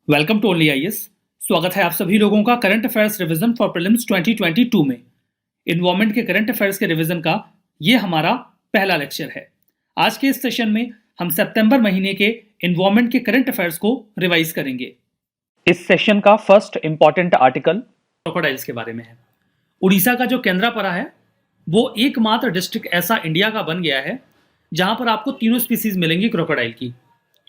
Welcome to only IAS. स्वागत है आप सभी लोगों का current affairs revision for prelims 2022 में। इन्वायरमेंट के करंट अफेयर्स के रिवीजन का ये हमारा पहला लेक्चर है। आज के इस सेशन में हम सितंबर महीने के इन्वायरमेंट के करंट अफेयर्स को रिवाइज करेंगे। इस सेशन का फर्स्ट इंपॉर्टेंट आर्टिकल क्रोकोडाइल्स के बारे में है। उड़ीसा का जो केंद्रापड़ा है वो एकमात्र डिस्ट्रिक्ट ऐसा इंडिया का बन गया है जहां पर आपको तीनों स्पीसीज मिलेंगी क्रोकोडाइल की,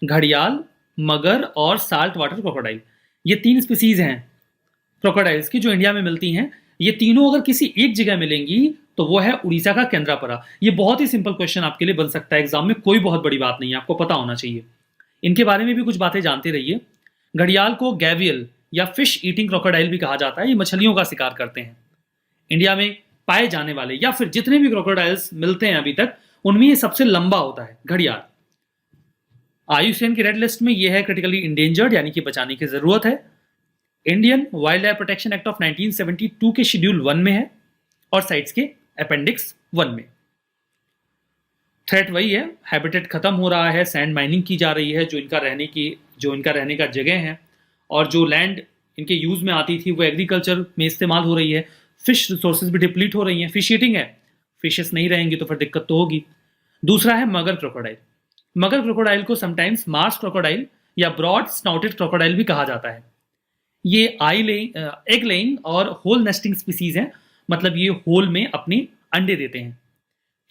घड़ियाल, मगर और साल्ट वाटर क्रोकोडाइल। ये तीन स्पीसीज हैं क्रोकोडाइल्स की जो इंडिया में मिलती हैं। ये तीनों अगर किसी एक जगह मिलेंगी तो वो है उड़ीसा का केंद्रापड़ा। ये बहुत ही सिंपल क्वेश्चन आपके लिए बन सकता है एग्जाम में, कोई बहुत बड़ी बात नहीं है, आपको पता होना चाहिए। इनके बारे में भी कुछ बातें जानते रहिए। घड़ियाल को गैवियल या फिश ईटिंग क्रोकोडाइल भी कहा जाता है। ये मछलियों का शिकार करते हैं। इंडिया में पाए जाने वाले या फिर जितने भी क्रोकोडाइल्स मिलते हैं अभी तक, उनमें ये सबसे लंबा होता है घड़ियाल। IUCN की रेड लिस्ट में यह है क्रिटिकली इंडेंजर्ड, यानी कि बचाने की जरूरत है। Indian wild life protection act of 1972 के शेड्यूल 1 में है और साइट्स के अपेंडिक्स 1 में। थ्रेट वही है, हैबिटेट खत्म हो रहा है, सैंड माइनिंग की जा रही है जो इनका रहने का जगह है, और जो लैंड इनके यूज में आती थी वो एग्रीकल्चर में इस्तेमाल हो रही है। फिश रिसोर्सेज भी डिप्लीट हो रही हैं, फिश ईटिंग है, फिशेस नहीं रहेंगी तो फिर दिक्कत तो होगी। दूसरा है मगर क्रोकोडाइल। मगर क्रोकोडाइल को समटाइम्स मार्स क्रोकोडाइल या ब्रॉड स्नाउटेड क्रोकोडाइल भी कहा जाता है। ये एग लेइंग और होल नेस्टिंग स्पीसीज हैं, मतलब ये होल में अपने अंडे देते हैं।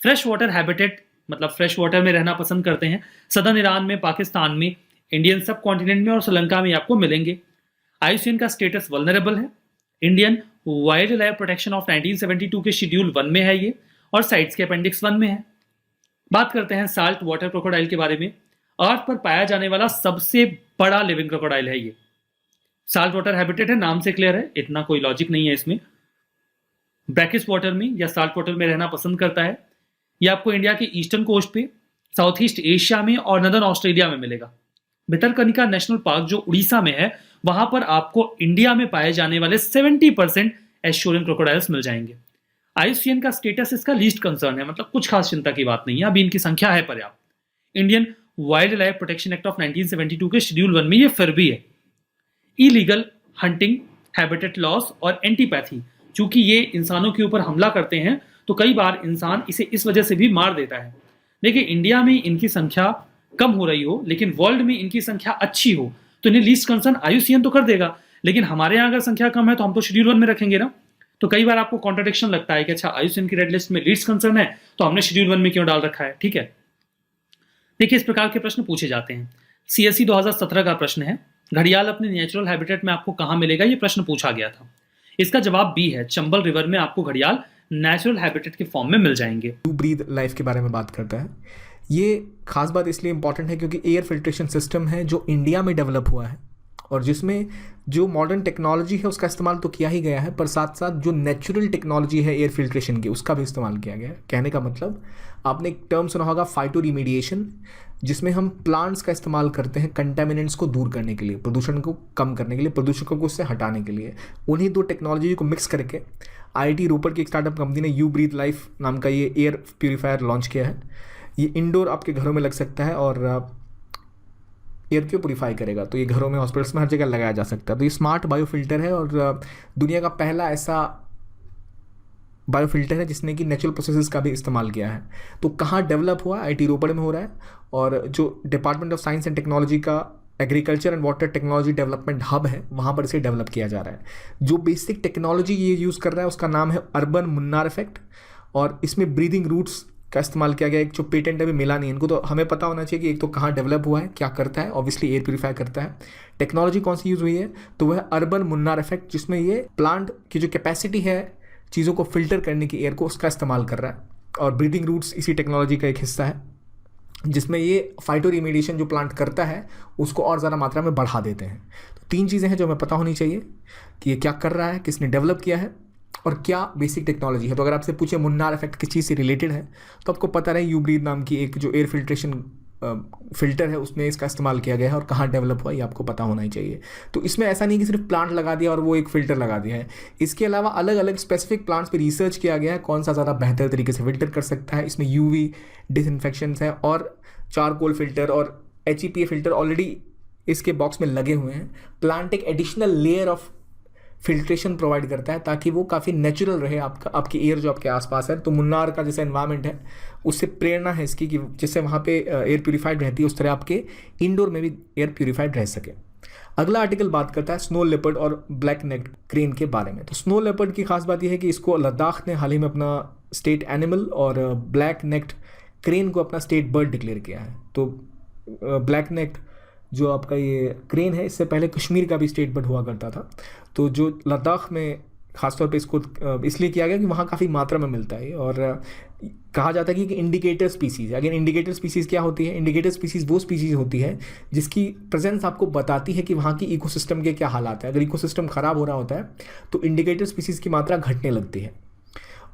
फ्रेश वाटर हैबिटेट, मतलब फ्रेश वाटर में रहना पसंद करते हैं। सदर्न ईरान में, पाकिस्तान में, इंडियन सब कॉन्टिनेंट में और श्रीलंका में आपको मिलेंगे। IUCN का स्टेटस वल्नरेबल है। Indian wild life protection of 1972 के शेड्यूल 1 में है ये, और साइट्स के अपेंडिक्स 1 में है। बात करते हैं साल्ट वाटर क्रोकोडाइल के बारे में। अर्थ पर पाया जाने वाला सबसे बड़ा लिविंग क्रोकोडाइल है ये। साल्ट वाटर हैबिटेट है, नाम से क्लियर है, इतना कोई लॉजिक नहीं है इसमें। ब्रैकिश वाटर में या साल्ट वाटर में रहना पसंद करता है। ये आपको इंडिया के ईस्टर्न कोस्ट पे, साउथ ईस्ट एशिया में और नदर्न ऑस्ट्रेलिया में मिलेगा। भितरकनिका नेशनल पार्क जो उड़ीसा में है, वहां पर आपको इंडिया में पाए जाने वाले 70% एश्योरियन क्रोकोडाइल्स मिल जाएंगे। IUCN का स्टेटस इसका लीस्ट कंसर्न है, मतलब कुछ खास चिंता की बात नहीं है, अभी इनकी संख्या है पर्याप्त। Indian wild life protection act of 1972 के शेड्यूल 1 में ये फिर भी है। इलीगल हंटिंग, हैबिटेट लॉस और एंटीपैथी, चूंकि ये इंसानों के ऊपर हमला करते हैं तो कई बार इंसान इसे इस वजह से भी मार देता है। देखिए, इंडिया में इनकी संख्या कम हो रही हो लेकिन वर्ल्ड में इनकी संख्या अच्छी हो तो इन्हें लीस्ट कंसर्न IUCN तो कर देगा, लेकिन हमारे यहाँ अगर संख्या कम है तो हम तो शेड्यूल 1 में रखेंगे ना। तो कई बार आपको कॉन्ट्रडिक्शन लगता है कि अच्छा, IUCN की रेड लिस्ट में लीस्ट कंसर्न है तो हमने शेड्यूल 1 में क्यों डाल रखा है। ठीक है, देखिए इस प्रकार के प्रश्न पूछे जाते हैं। CSE 2017 का प्रश्न है, घड़ियाल अपने नेचुरल हैबिटेट में आपको कहां मिलेगा, ये प्रश्न पूछा गया था। इसका जवाब B है, चंबल रिवर में आपको घड़ियाल नेचुरल हैबिटेट के फॉर्म में मिल जाएंगे। टू ब्रीथ लाइफ के बारे में बात करता है। ये खास बात इसलिए इंपॉर्टेंट है क्योंकि एयर फिल्ट्रेशन सिस्टम है जो इंडिया में डेवलप हुआ है और जिसमें जो मॉडर्न टेक्नोलॉजी है उसका इस्तेमाल तो किया ही गया है, पर साथ साथ जो नेचुरल टेक्नोलॉजी है एयर फिल्ट्रेशन की उसका भी इस्तेमाल किया गया है। कहने का मतलब, आपने एक टर्म सुना होगा फाइटो रिमीडिएशन, जिसमें हम प्लांट्स का इस्तेमाल करते हैं कंटेमिनेंट्स को दूर करने के लिए, प्रदूषण को कम करने के लिए, प्रदूषकों को उससे हटाने के लिए। उन्हीं दो टेक्नोलॉजी को मिक्स करके IIT रोपड़ की एक स्टार्टअप कंपनी ने यू ब्रीथ लाइफ नाम का ये एयर प्योरीफायर लॉन्च किया है। ये इंडोर आपके घरों में लग सकता है और एयर को प्योरीफाई करेगा, तो ये घरों में, हॉस्पिटल्स में हर जगह लगाया जा सकता है। तो ये स्मार्ट बायो फिल्टर है और दुनिया का पहला ऐसा बायो फिल्टर है जिसने कि नेचुरल प्रोसेसेस का भी इस्तेमाल किया है। तो कहाँ डेवलप हुआ, IIT रोपड़ में हो रहा है, और जो department of science and technology का agriculture and water technology development hub है, वहाँ पर इसे डेवलप किया जा रहा है। जो बेसिक टेक्नोलॉजी ये यूज़ कर रहा है उसका नाम है अर्बन मुन्नार इफेक्ट, और इसमें ब्रीदिंग रूट्स का इस्तेमाल किया गया। एक जो पेटेंट अभी मिला नहीं इनको, तो हमें पता होना चाहिए कि एक तो कहाँ डेवलप हुआ है, क्या करता है, ऑब्वियसली एयर प्योरीफाई करता है। टेक्नोलॉजी कौन सी यूज़ हुई है, तो वह अर्बन मुन्नार इफेक्ट, जिसमें ये प्लांट की जो कैपेसिटी है चीज़ों को फिल्टर करने की, एयर को, उसका इस्तेमाल कर रहा है। और ब्रीदिंग रूट्स इसी टेक्नोलॉजी का एक हिस्सा है, जिसमें ये फाइटो रिमीडिएशन जो प्लांट करता है उसको और ज़्यादा मात्रा में बढ़ा देते हैं। तो 3 चीज़ें हैं जो हमें पता होनी चाहिए कि ये क्या कर रहा है, किसने डेवलप किया है और क्या बेसिक टेक्नोलॉजी है। तो अगर आपसे पूछे मुन्नार इफेक्ट किस चीज़ से रिलेटेड है, तो आपको पता रहे यू ब्रीथ नाम की एक जो एयर फिल्ट्रेशन फिल्टर है उसमें इसका इस्तेमाल किया गया है, और कहाँ डेवलप हुआ ये आपको पता होना ही चाहिए। तो इसमें ऐसा नहीं कि सिर्फ प्लांट लगा दिया और वो एक फ़िल्टर लगा दिया है। इसके अलावा अलग अलग स्पेसिफिक प्लांट्स पे रिसर्च किया गया है कौन सा ज़्यादा बेहतर तरीके से फिल्टर कर सकता है। इसमें UV डिसइंफेक्शंस है और चारकोल फिल्टर और HEPA फिल्टर ऑलरेडी इसके बॉक्स में लगे हुए हैं। प्लांट एक additional layer of filtration provide करता है ताकि वो काफ़ी नेचुरल रहे आपकी एयर जो आपके आसपास है। तो मुन्नार का जैसा एनवायरनमेंट है उससे प्रेरणा है इसकी कि जैसे वहाँ पे एयर प्यूरिफाइड रहती है उस तरह आपके इंडोर में भी एयर प्यूरिफाइड रह सके। अगला आर्टिकल बात करता है स्नो लेपर्ड और ब्लैक नेक्ड क्रेन के बारे में। तो स्नो लेपर्ड की खास बात यह है कि इसको लद्दाख ने हाल ही में अपना स्टेट एनिमल और ब्लैक नेक्ड क्रेन को अपना स्टेट बर्ड डिक्लेयर किया है। तो ब्लैक नेक्ड जो आपका ये क्रेन है इससे पहले कश्मीर का भी स्टेट बर्ड हुआ करता था। तो जो लद्दाख में खासतौर पे इसको इसलिए किया गया कि वहाँ काफ़ी मात्रा में मिलता है और कहा जाता है कि indicator species. Again indicator species क्या होती है? इंडिकेटर स्पीसीज़ वो स्पीसीज़ होती है जिसकी प्रेजेंस आपको बताती है कि वहाँ की इकोसिस्टम के क्या हालात हैं। अगर इकोसिस्टम ख़राब हो रहा होता है तो इंडिकेटर स्पीसीज़ की मात्रा घटने लगती है।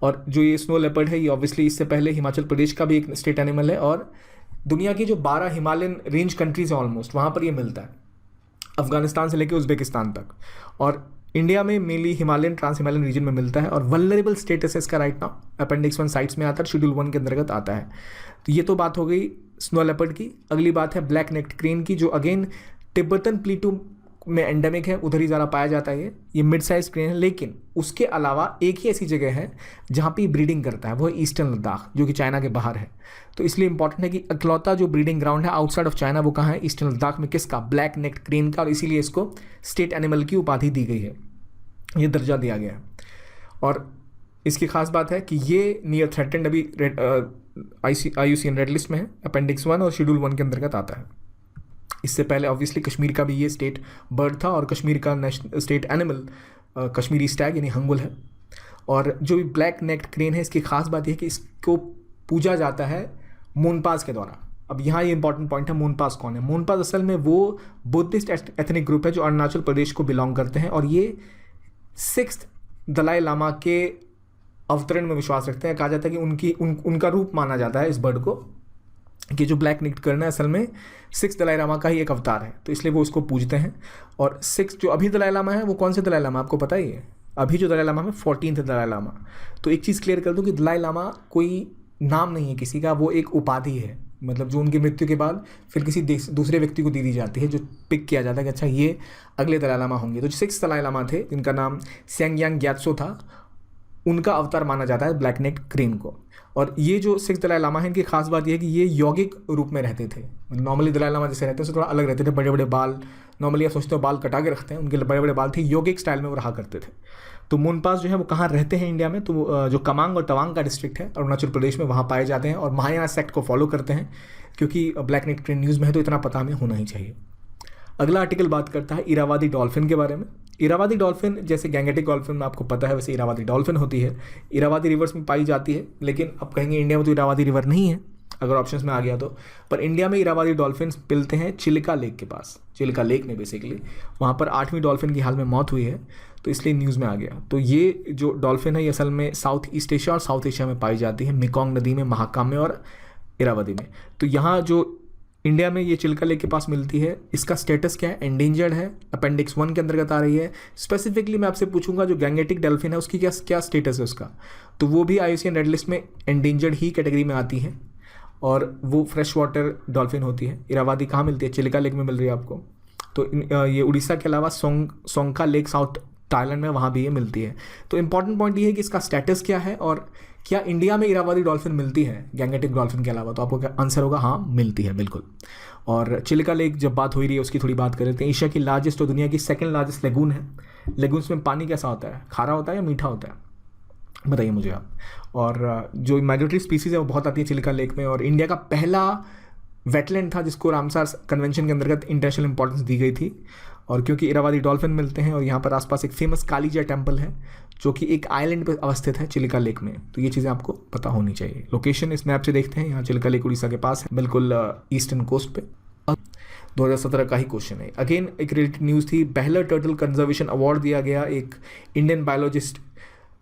और जो ये स्नो लेपर्ड है ये ऑब्वियसली इससे पहले हिमाचल प्रदेश का भी एक स्टेट एनिमल है और दुनिया की जो 12 हिमालयन रेंज कंट्रीज हैं ऑलमोस्ट वहाँ पर ये मिलता है, अफगानिस्तान से लेकर उज्बेकिस्तान तक। और इंडिया में mainly Himalayan trans Himalayan region में मिलता है और वल्नरेबल स्टेटस है इसका राइट नाउ अपेंडिक्स 1 साइट्स में आता है, शेड्यूल 1 के अंतर्गत आता है। तो ये तो बात हो गई स्नो लेपर्ड की। अगली बात है ब्लैक नेक्ड क्रेन की जो अगेन तिब्बतन प्लेटू में एंडेमिक है, उधर ही ज़्यादा पाया जाता है। ये मिड साइज क्रेन है लेकिन उसके अलावा एक ही ऐसी जगह है जहाँ पे ब्रीडिंग करता है, वो है ईस्टर्न लद्दाख जो कि चाइना के बाहर है। तो इसलिए इंपॉर्टेंट है कि इकलौता जो ब्रीडिंग ग्राउंड है आउटसाइड ऑफ चाइना वो कहाँ है? ईस्टर्न लद्दाख में। किसका? ब्लैक नेक्ड क्रेन का। और इसीलिए इसको स्टेट एनिमल की उपाधि दी गई है, ये दर्जा दिया गया है। और इसकी खास बात है कि ये नियर थ्रेटेंड अभी IUCN रेड लिस्ट में है, अपेंडिक्स 1 और शेड्यूल 1 के अंतर्गत आता है। इससे पहले ऑब्वियसली कश्मीर का भी ये स्टेट बर्ड था और कश्मीर का national state animal Kashmiri Stag यानी हंगुल है। और जो भी ब्लैक नेक्ड क्रेन है इसकी खास बात यह है कि इसको पूजा जाता है मोनपास के द्वारा। अब यहाँ ये इंपॉर्टेंट पॉइंट है, मोनपास कौन है? मोनपास असल में वो बुद्धिस्ट एथनिक ग्रुप है जो अरुणाचल प्रदेश को बिलोंग करते हैं और ये 6th दलाई लामा के अवतरण में विश्वास रखते हैं। कहा जाता है कि उनका रूप माना जाता है इस बर्ड को कि जो ब्लैक नेक्ड क्रेन है असल में 6th दलाई लामा का ही एक अवतार है, तो इसलिए वो उसको पूजते हैं। और 6 जो अभी दलाई लामा है वो कौन से दलाई लामा आपको पता ही है? अभी जो दलाई लामा है 14th दलाई लामा। तो एक चीज़ क्लियर कर दूं कि दलाई लामा कोई नाम नहीं है किसी का, वो एक उपाधि है, मतलब जो उनकी मृत्यु के बाद फिर किसी दूसरे व्यक्ति को दी जाती है, जो पिक किया जाता है कि अच्छा ये अगले दलाई लामा होंगे। तो जो 6 दलाई लामा थे जिनका नाम सेंगयांग ग्यात्सो था, उनका अवतार माना जाता है ब्लैक नेक्ड क्रेन को। और ये जो 6 दलाई लामा है इनकी खास बात यह है कि ये यौगिक रूप में रहते थे। नॉर्मली दलाई लामा जैसे रहते हैं उससे थोड़ा अलग रहते थे, बड़े बड़े बाल, नॉर्मली आप सोचते हो बाल कटा के रखते हैं, उनके बड़े बड़े बाल थे, यौगिक स्टाइल में वो रहा करते थे। तो मोनपास जो है वो कहाँ रहते हैं इंडिया में? तो जो कमांग और तवांग का डिस्ट्रिक्ट है अरुणाचल प्रदेश में, वहाँ पाए जाते हैं और महायाना सेक्ट को फॉलो करते हैं। क्योंकि ब्लैक नेक्ड क्रेन न्यूज़ में है तो इतना पता हमें होना ही चाहिए। अगला आर्टिकल बात करता है इरावादी डॉल्फिन के बारे में। इरावादी डॉल्फिन जैसे गैंगेटिक डॉल्फिन में आपको पता है वैसे इरावादी डॉल्फिन होती है, इरावादी रिवर्स में पाई जाती है। लेकिन आप कहेंगे इंडिया में तो इरावादी रिवर नहीं है अगर ऑप्शंस में आ गया तो, पर इंडिया में इरावादी डॉल्फिन मिलते हैं चिल्का लेक के पास, चिल्का लेक में बेसिकली। वहाँ पर 8वीं डॉल्फिन की हाल में मौत हुई है तो इसलिए न्यूज़ में आ गया। तो ये जो डॉल्फिन है ये असल में साउथ ईस्ट एशिया और साउथ एशिया में पाई जाती है, मेकोंग नदी में, महाकाम में और इरावदी में। तो यहाँ जो इंडिया में ये चिल्का लेक के पास मिलती है, इसका स्टेटस क्या है? एंडेंजर्ड है, अपेंडिक्स 1 के अंतर्गत आ रही है। स्पेसिफिकली मैं आपसे पूछूंगा जो गैंगेटिक डॉल्फिन है उसकी क्या स्टेटस है उसका? तो वो भी IUCN रेड लिस्ट में एंडेंजर्ड ही कैटेगरी में आती है और वो फ्रेश वाटर डॉल्फिन होती है। इरावादी कहाँ मिलती है? चिल्का लेक में मिल रही है आपको। तो ये उड़ीसा के अलावा सोंका लेक साउथ थाईलैंड में वहाँ भी ये मिलती है। तो इंपॉर्टेंट पॉइंट ये है कि इसका स्टेटस क्या है और क्या इंडिया में इरावादी डॉल्फिन मिलती है गैंगेटिक डॉल्फिन के अलावा? तो आपको आंसर होगा हाँ, मिलती है बिल्कुल। और चिल्का लेक जब बात हो रही है उसकी थोड़ी बात कर लेते हैं। एशिया की लार्जेस्ट और दुनिया की 2nd लार्जेस्ट लेगून है। लेगून्स में पानी कैसा होता है? खारा होता है या मीठा होता है? बताइए मुझे आप। और जो माइग्रेटरी स्पीसीज़ है वो बहुत आती है चिल्का लेक में। और इंडिया का पहला वेटलैंड था जिसको रामसार कन्वेंशन के अंतर्गत इंटरनेशनल इंपॉर्टेंस दी गई थी। और क्योंकि इरावादी डॉल्फिन मिलते हैं और यहाँ पर आसपास एक फेमस कालीजा टेम्पल है जो कि एक आइलैंड पर अवस्थित है चिल्का लेक में, तो ये चीज़ें आपको पता होनी चाहिए। लोकेशन इस मैप से देखते हैं, यहाँ चिल्का लेक उड़ीसा के पास है, बिल्कुल ईस्टर्न कोस्ट पे। 2017 का ही क्वेश्चन है। अगेन एक रिलेटेड न्यूज़ थी, बेहलर टर्टल कंजर्वेशन अवार्ड दिया गया एक इंडियन बायोलॉजिस्ट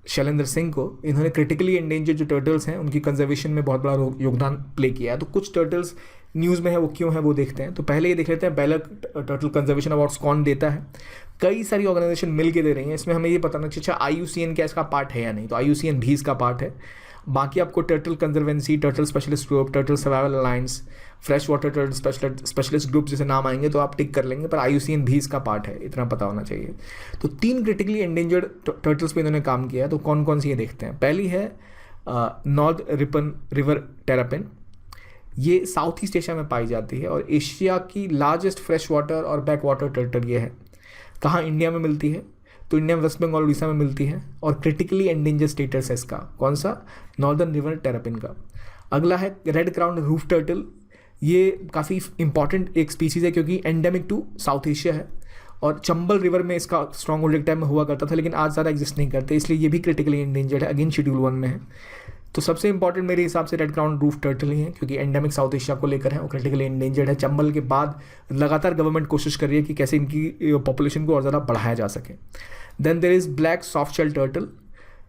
शैलेंद्र सिंह को। इन्होंने क्रिटिकली एंडेंजर्ड जो टर्टल्स हैं उनकी कंजर्वेशन में बहुत बड़ा योगदान प्ले किया है। तो कुछ टर्टल्स न्यूज़ में है वो क्यों है वो देखते हैं। तो पहले ये देख लेते हैं बेहलर टर्टल कंजर्वेशन अवार्ड्स कौन देता है। कई सारी ऑर्गेनाइजेशन मिल के दे रही हैं। इसमें हमें ये पता नहीं अच्छा IUCN क्या इसका पार्ट है या नहीं, तो IUCN भी इसका पार्ट है। बाकी आपको turtle conservancy, turtle specialist group, turtle survival alliance, fresh water turtle specialist group जैसे नाम आएंगे तो आप टिक कर लेंगे, पर IUCN भी इसका पार्ट है, इतना पता होना चाहिए। तो 3 क्रिटिकली एंडेंजर्ड टर्टल्स पे इन्होंने काम किया है, तो कौन कौन सी ये देखते हैं। पहली है नॉर्थ रिपन रिवर टेरापिन। ये साउथ ईस्ट एशिया में पाई जाती है और एशिया की लार्जेस्ट फ्रेश वाटर और बैक वाटर टर्टल ये है। कहाँ इंडिया में मिलती है, तो इंडिया में वेस्ट बंगाल उड़ीसा में मिलती है और क्रिटिकली एंडेंजर्ड स्टेटस है इसका। कौन सा? नॉर्दर्न रिवर टेरापिन का। अगला है रेड क्राउन रूफ टर्टल। ये काफ़ी इंपॉर्टेंट एक स्पीसीज़ है क्योंकि एंडेमिक टू साउथ एशिया है और चंबल रिवर में इसका स्ट्रॉन्ग होल्ड एक टाइम में हुआ करता था, लेकिन आज ज़्यादा एग्जिस्ट नहीं करते, इसलिए ये भी क्रिटिकली एंडेंजर्ड है, अगेन शेड्यूल 1 में है। तो सबसे इंपॉर्टेंट मेरे हिसाब से रेड क्राउन रूफ टर्टल ही है क्योंकि एंडेमिक साउथ एशिया को लेकर है और क्रिटिकली एंडेंजर्ड है। चंबल के बाद लगातार गवर्नमेंट कोशिश कर रही है कि कैसे इनकी पॉपुलेशन को और ज़्यादा बढ़ाया जा सके। Then there is black soft shell turtle.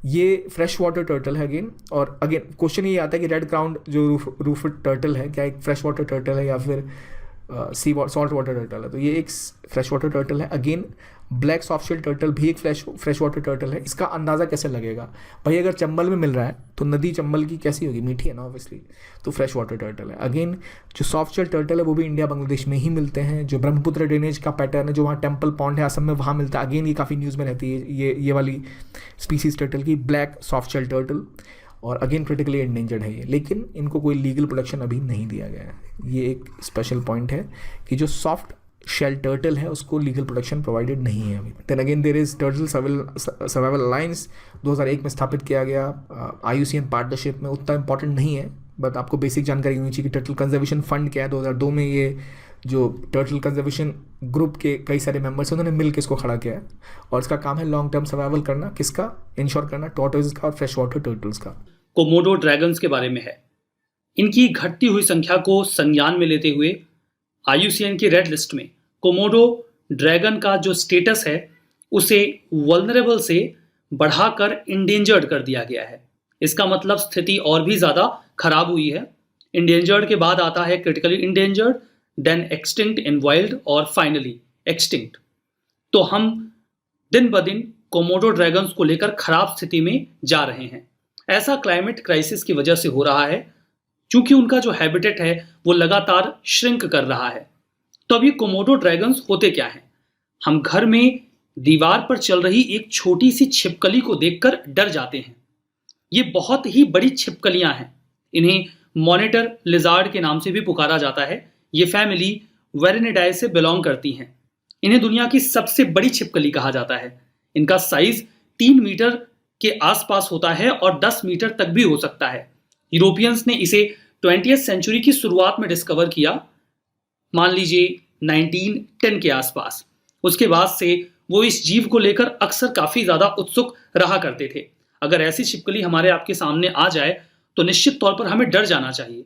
ये फ्रेश वाटर टर्टल है अगेन, और अगेन क्वेश्चन ये आता है कि रेड क्राउन जो रूफ टर्टल है क्या एक फ्रेश वाटर टर्टल है या फिर सॉल्ट वाटर टर्टल है। तो ये एक फ्रेश वाटर टर्टल है। Again black soft shell turtle भी एक फ्रेश वाटर टर्टल है। इसका अंदाज़ा कैसे लगेगा भाई, अगर चंबल में मिल रहा है तो नदी चंबल की कैसी होगी, मीठी है ना ऑब्वियसली, तो फ्रेश वाटर टर्टल है। अगेन जो सॉफ्ट शेल टर्टल है वो भी इंडिया बांग्लादेश में ही मिलते हैं। जो ब्रह्मपुत्र ड्रेनेज का पैटर्न है, जो वहाँ टेम्पल पॉन्ड है असम में, वहाँ मिलता है। अगेन ये काफ़ी न्यूज़ में रहती है ये वाली स्पीसीज टर्टल की, ब्लैक सॉफ्ट शेल टर्टल, और अगेन क्रिटिकली एंडेंजर्ड है ये, लेकिन इनको कोई लीगल प्रोटेक्शन अभी नहीं दिया गया है। ये एक स्पेशल पॉइंट है कि जो सॉफ्ट शेल टर्टल है उसको लीगल प्रोटेक्शन प्रोवाइडेड नहीं है अभी। Then again there is turtle survival alliance 2001 में स्थापित किया गया IUCN पार्टनरशिप में। उतना इंपॉर्टेंट नहीं है, बट आपको बेसिक जानकारी होनी चाहिए कि टर्टल कंजर्वेशन फंड क्या है। 2002 में ये जो टर्टल कंजर्वेशन ग्रुप के कई सारे मेंबर्स हैं उन्होंने मिल के इसको खड़ा किया है और इसका काम है लॉन्ग टर्म सर्वाइवल करना, किसका, इंश्योर करना टॉर्टोइज का और फ्रेश वाटर टर्टल्स का। कोमोडो ड्रैगन्स के बारे में है। इनकी घटती हुई संख्या को संज्ञान में लेते हुए IUCN की रेड लिस्ट में कोमोडो ड्रैगन का जो स्टेटस है उसे वल्नरेबल से बढ़ाकर इंडेंजर्ड कर दिया गया है। इसका मतलब स्थिति और भी ज़्यादा खराब हुई है। इंडेंजर्ड के बाद आता है critically endangered, then extinct in wild और फाइनली एक्सटिंक्ट। तो हम दिन ब दिन कोमोडो ड्रैगन्स को लेकर खराब स्थिति में जा रहे हैं। ऐसा क्लाइमेट क्राइसिस की वजह से हो रहा है क्योंकि उनका जो हैबिटेट है वो लगातार श्रिंक कर रहा है। तो अब ये कोमोडो ड्रैगन्स होते क्या हैं? हम घर में दीवार पर चल रही एक छोटी सी छिपकली को देखकर डर जाते हैं। ये बहुत ही बड़ी छिपकलियां हैं। इन्हें मॉनिटर लिजार्ड के नाम से भी पुकारा जाता है। ये फैमिली वेरेनिडाए से बिलोंग करती हैं। इन्हें दुनिया की सबसे बड़ी छिपकली कहा जाता है। इनका साइज 3 मीटर के आसपास होता है और 10 मीटर तक भी हो सकता है। यूरोपियंस ने इसे 20वीं सेंचुरी की शुरुआत में डिस्कवर किया, मान लीजिए 1910 के आसपास। उसके बाद से वो इस जीव को लेकर अक्सर काफी ज्यादा उत्सुक रहा करते थे। अगर ऐसी छिपकली हमारे आपके सामने आ जाए तो निश्चित तौर पर हमें डर जाना चाहिए,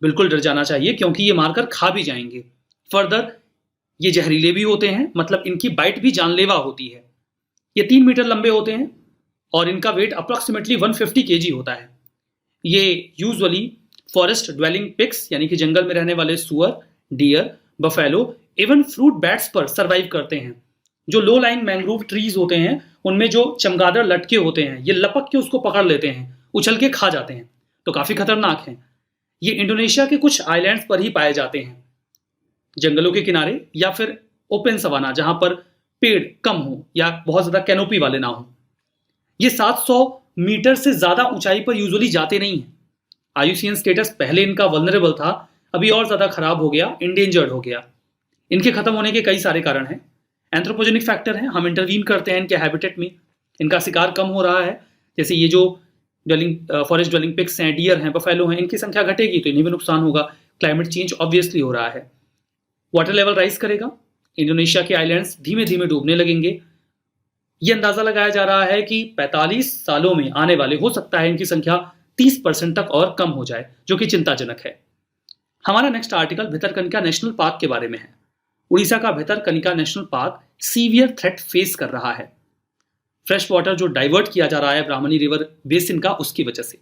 बिल्कुल डर जाना चाहिए, क्योंकि ये मारकर खा भी जाएंगे। फर्दर ये जहरीले भी होते हैं, मतलब इनकी बाइट भी जानलेवा होती है। ये 3 मीटर लंबे होते हैं और इनका वेट अप्रॉक्सीमेटली 150 kg होता है। ये यूजुअली फॉरेस्ट ड्वेलिंग पिग्स यानी कि जंगल में रहने वाले सुअर, deer, buffalo, even fruit bats पर सरवाइव करते हैं। जो लो लाइन मैंग्रोव ट्रीज होते हैं उनमें जो चमगादड़ लटके होते हैं ये लपक के उसको पकड़ लेते हैं, उछल के खा जाते हैं, तो काफी खतरनाक हैं। ये इंडोनेशिया के कुछ आइलैंड्स पर ही पाए जाते हैं, जंगलों के किनारे या फिर ओपन सवाना जहां पर पेड़ कम हो या बहुत ज्यादा कैनोपी वाले ना हो। ये 700 मीटर से ज्यादा ऊंचाई पर यूजुअली जाते नहीं हैं। IUCN स्टेटस पहले इनका वल्नरेबल था, अभी और ज्यादा खराब हो गया, इंडेंजर्ड हो गया। इनके खत्म होने के कई सारे कारण हैं। एंथ्रोपोजेनिक फैक्टर हैं, हम इंटरवीन करते हैं इनके हैबिटेट में, इनका शिकार कम हो रहा है। जैसे ये जो फॉरेस्ट ड्वेलिंग पिग्स हैं, डियर हैं, बफेलो हैं, इनकी संख्या घटेगी तो इन्हें भी नुकसान होगा। क्लाइमेट चेंज ऑब्वियसली हो रहा है, वाटर लेवल राइज करेगा, इंडोनेशिया के आइलैंड्स धीमे धीमे डूबने लगेंगे। ये अंदाजा लगाया जा रहा है कि 45 सालों में आने वाले हो सकता है इनकी संख्या 30% तक और कम हो जाए, जो कि चिंताजनक है। हमारा next article Bhitarkanika national park के बारे में है। उड़ीसा का Bhitarkanika national park severe threat face कर रहा है। फ्रेश वाटर जो डाइवर्ट किया जा रहा है ब्राह्मणी रिवर बेसिन का, उसकी वजह से।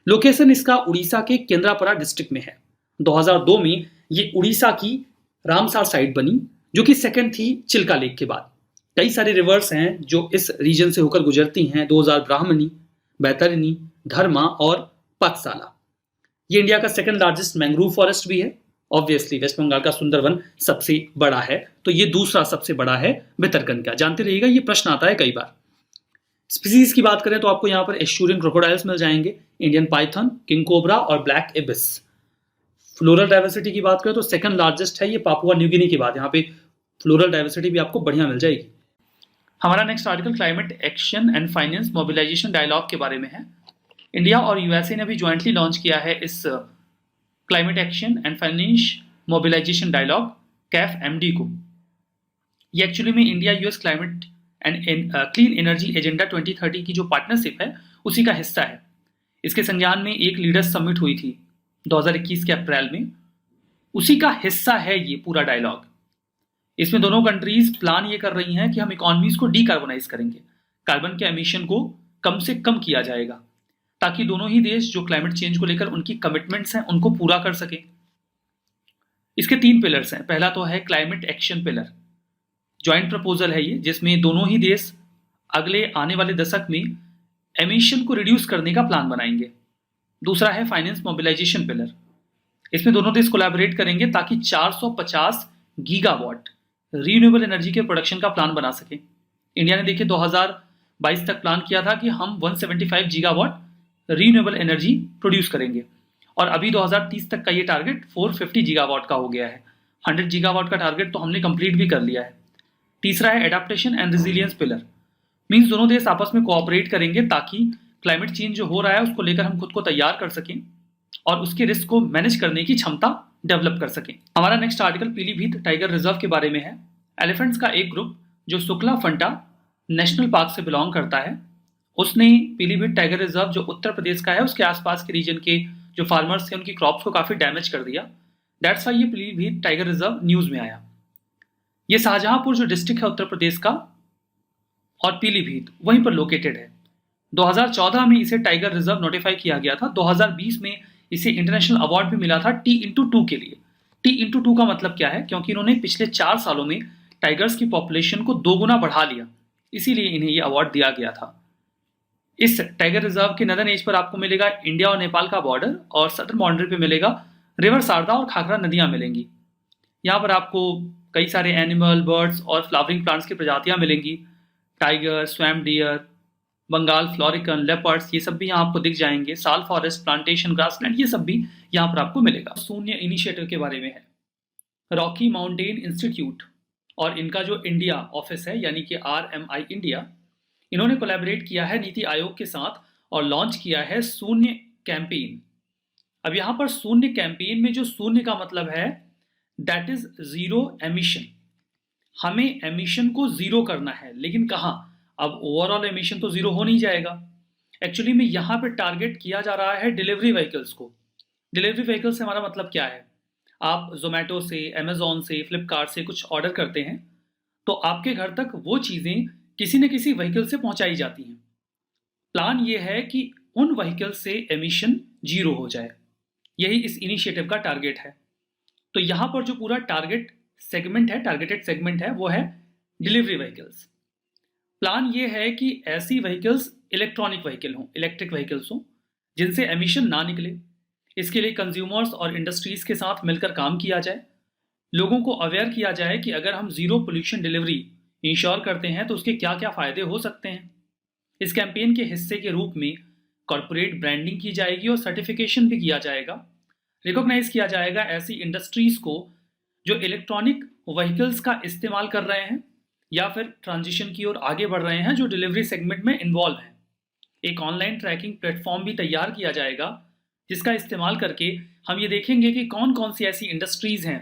लोकेशन इसका उड़ीसा के केंद्रापड़ा डिस्ट्रिक्ट में है। 2002 में ये उड़ीसा की रामसार साइट बनी, जो कि सेकंड थी चिल्का लेक के बाद। कई सारी रिवर्स हैं जो इस रीजन से होकर गुजरती हैं, 2000 ब्राह्मणी, बैतरणी, धर्मा और पथसाला। ये इंडिया का सेकंड लार्जेस्ट मैंग्रोव फॉरेस्ट भी है। ऑब्वियसली वेस्ट बंगाल का सुंदरवन सबसे बड़ा है, तो ये दूसरा सबसे बड़ा है भितरकनिका। जानते रहिएगा, ये प्रश्न आता है कई बार। स्पीसीज की बात करें तो आपको यहाँ पर एस्चुरियन क्रोकोडाइल्स मिल जाएंगे, इंडियन पाइथन, किंग कोबरा और ब्लैक एबिस। फ्लोरल डाइवर्सिटी की बात करें तो सेकंड लार्जेस्ट है ये पापुआ न्यू गिनी के बाद। यहाँ पे फ्लोरल डाइवर्सिटी भी आपको बढ़िया मिल जाएगी। हमारा next article climate action and finance mobilisation dialogue के बारे में है। इंडिया और यूएसए ने भी ज्वाइंटली लॉन्च किया है इस climate action and finance mobilisation dialogue CAF-MD को। ये एक्चुअली में India US climate and clean energy agenda 2030 की जो पार्टनरशिप है उसी का हिस्सा है। इसके संज्ञान में एक लीडर्स समिट हुई थी 2021 के अप्रैल में, उसी का हिस्सा है ये पूरा डायलॉग। इसमें दोनों कंट्रीज प्लान ये कर रही हैं कि हम इकोनॉमीज को डीकार्बोनाइज करेंगे, कार्बन के एमिशन को कम से कम किया जाएगा, ताकि दोनों ही देश जो क्लाइमेट चेंज को लेकर उनकी कमिटमेंट्स हैं उनको पूरा कर सके। इसके 3 पिलर्स हैं। पहला तो है climate action pillar, joint proposal है ये, जिसमें दोनों ही देश अगले आने वाले दशक में एमिशन को रिड्यूस करने का प्लान बनाएंगे। दूसरा है फाइनेंस मोबिलाइजेशन पिलर, इसमें दोनों देश कोलैबोरेट करेंगे ताकि 450 गीगावाट रीन्यूएबल एनर्जी के प्रोडक्शन का प्लान बना सके। इंडिया ने देखिए 2022 तक प्लान किया था कि हम 175 गीगावाट रीन्यूएबल एनर्जी प्रोड्यूस करेंगे, और अभी 2030 तक का ये टारगेट 450 गीगावाट का हो गया है। 100 गीगावाट का टारगेट तो हमने कंप्लीट भी कर लिया है। तीसरा है adaptation and resilience pillar, means दोनों देश आपस में कोऑपरेट करेंगे ताकि क्लाइमेट चेंज जो हो रहा है उसको लेकर हम खुद को तैयार कर सकें और उसके रिस्क को मैनेज करने की क्षमता डेवलप कर सकें। हमारा next article Pilibhit tiger reserve के बारे में है। एलिफेंट्स का एक ग्रुप जो शुक्ला फंटा नेशनल पार्क से बिलोंग करता है, उसने पीलीभीत टाइगर रिजर्व जो उत्तर प्रदेश का है उसके आसपास के रीजन के जो फार्मर्स थे उनकी क्रॉप्स को काफी डैमेज कर दिया। दैट्स वाई ये पीलीभीत टाइगर रिजर्व न्यूज में आया। ये शाहजहांपुर जो डिस्ट्रिक्ट है उत्तर प्रदेश का और पीलीभीत वहीं पर लोकेटेड है। 2014 में इसे टाइगर रिजर्व नोटिफाई किया गया था। 2020 में इसे इंटरनेशनल अवार्ड भी मिला था T/2 के लिए। T/2 का मतलब क्या है? क्योंकि इन्होंने पिछले 4 सालों में टाइगर्स की पॉपुलेशन को 2 गुना बढ़ा लिया, इसीलिए इन्हें यह अवार्ड दिया गया था। इस टाइगर रिजर्व के नदर्न एज पर आपको मिलेगा इंडिया और नेपाल का बॉर्डर, और सदर्न बाउंड्री पे मिलेगा रिवर शारदा और खाखरा नदियां मिलेंगी। यहाँ पर आपको कई सारे एनिमल, बर्ड्स और फ्लावरिंग प्लांट्स की प्रजातियां मिलेंगी। Tiger, swamp deer, Bengal florican, leopards, ये सब भी यहाँ आपको दिख जाएंगे। साल फॉरेस्ट, प्लांटेशन, ग्रासलैंड, ये सब भी यहाँ पर आपको मिलेगा। शून्य इनिशिएटिव के बारे में है। रॉकी माउंटेन इंस्टीट्यूट और इनका जो इंडिया ऑफिस है यानी कि RMI इंडिया, इन्होंने कोलैबोरेट किया है नीति आयोग के साथ और लॉन्च किया है शून्य कैंपेन। अब यहाँ पर शून्य कैंपेन में जो शून्य का मतलब है दैट इज जीरो एमिशन। हमें एमिशन को जीरो करना है, लेकिन कहाँ? अब ओवरऑल एमिशन तो जीरो हो नहीं जाएगा। एक्चुअली में यहाँ पे टारगेट किया जा रहा है डिलीवरी व्हीकल्स को। डिलीवरी व्हीकल से हमारा मतलब क्या है? आप जोमेटो से, अमेजोन से, फ्लिपकार्ट से कुछ ऑर्डर करते हैं तो आपके घर तक वो चीज़ें किसी न किसी व्हीकल से पहुंचाई जाती हैं। प्लान ये है कि उन व्हीकल से एमिशन जीरो हो जाए, यही इस इनिशिएटिव का टारगेट है। तो यहाँ पर जो पूरा टारगेटेड सेगमेंट है वो है डिलीवरी व्हीकल्स। प्लान ये है कि ऐसी व्हीकल्स इलेक्ट्रॉनिक व्हीकल हों, इलेक्ट्रिक व्हीकल्स हों, जिनसे एमिशन ना निकले। इसके लिए कंज्यूमर्स और इंडस्ट्रीज के साथ मिलकर काम किया जाए। लोगों को अवेयर किया जाए कि अगर हम जीरो पोल्यूशन डिलीवरी इंश्योर करते हैं तो उसके क्या क्या फायदे हो सकते हैं। इस कैंपेन के हिस्से के रूप में कॉर्पोरेट ब्रांडिंग की जाएगी और सर्टिफिकेशन भी किया जाएगा। रिकॉग्नाइज किया जाएगा ऐसी इंडस्ट्रीज को जो इलेक्ट्रॉनिक व्हीकल्स का इस्तेमाल कर रहे हैं या फिर ट्रांजिशन की ओर आगे बढ़ रहे हैं, जो डिलीवरी सेगमेंट में इन्वॉल्व हैं। एक ऑनलाइन ट्रैकिंग प्लेटफॉर्म भी तैयार किया जाएगा जिसका इस्तेमाल करके हम ये देखेंगे कि कौन कौन सी ऐसी इंडस्ट्रीज हैं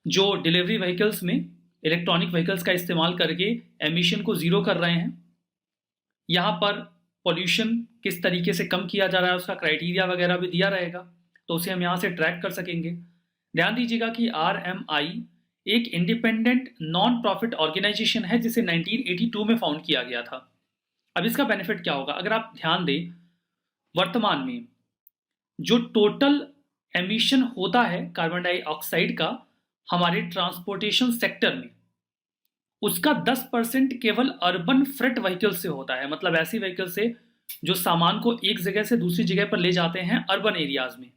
जो डिलीवरी व्हीकल्स में इलेक्ट्रॉनिक व्हीकल्स का इस्तेमाल करके एमिशन को जीरो कर रहे हैं। यहाँ पर पॉल्यूशन किस तरीके से कम किया जा रहा है उसका क्राइटेरिया वगैरह भी दिया रहेगा, तो उसे हम यहाँ से ट्रैक कर सकेंगे। ध्यान दीजिएगा कि RMI एक इंडिपेंडेंट नॉन प्रॉफिट ऑर्गेनाइजेशन है जिसे 1982 में फाउंड किया गया था। अब इसका बेनिफिट क्या होगा? अगर आप ध्यान दें, वर्तमान में जो टोटल एमिशन होता है कार्बन डाइऑक्साइड का हमारे ट्रांसपोर्टेशन सेक्टर में, उसका 10% केवल अर्बन फ्रेट व्हीकल से होता है। मतलब ऐसी व्हीकल से जो सामान को एक जगह से दूसरी जगह पर ले जाते हैं अर्बन एरियाज में।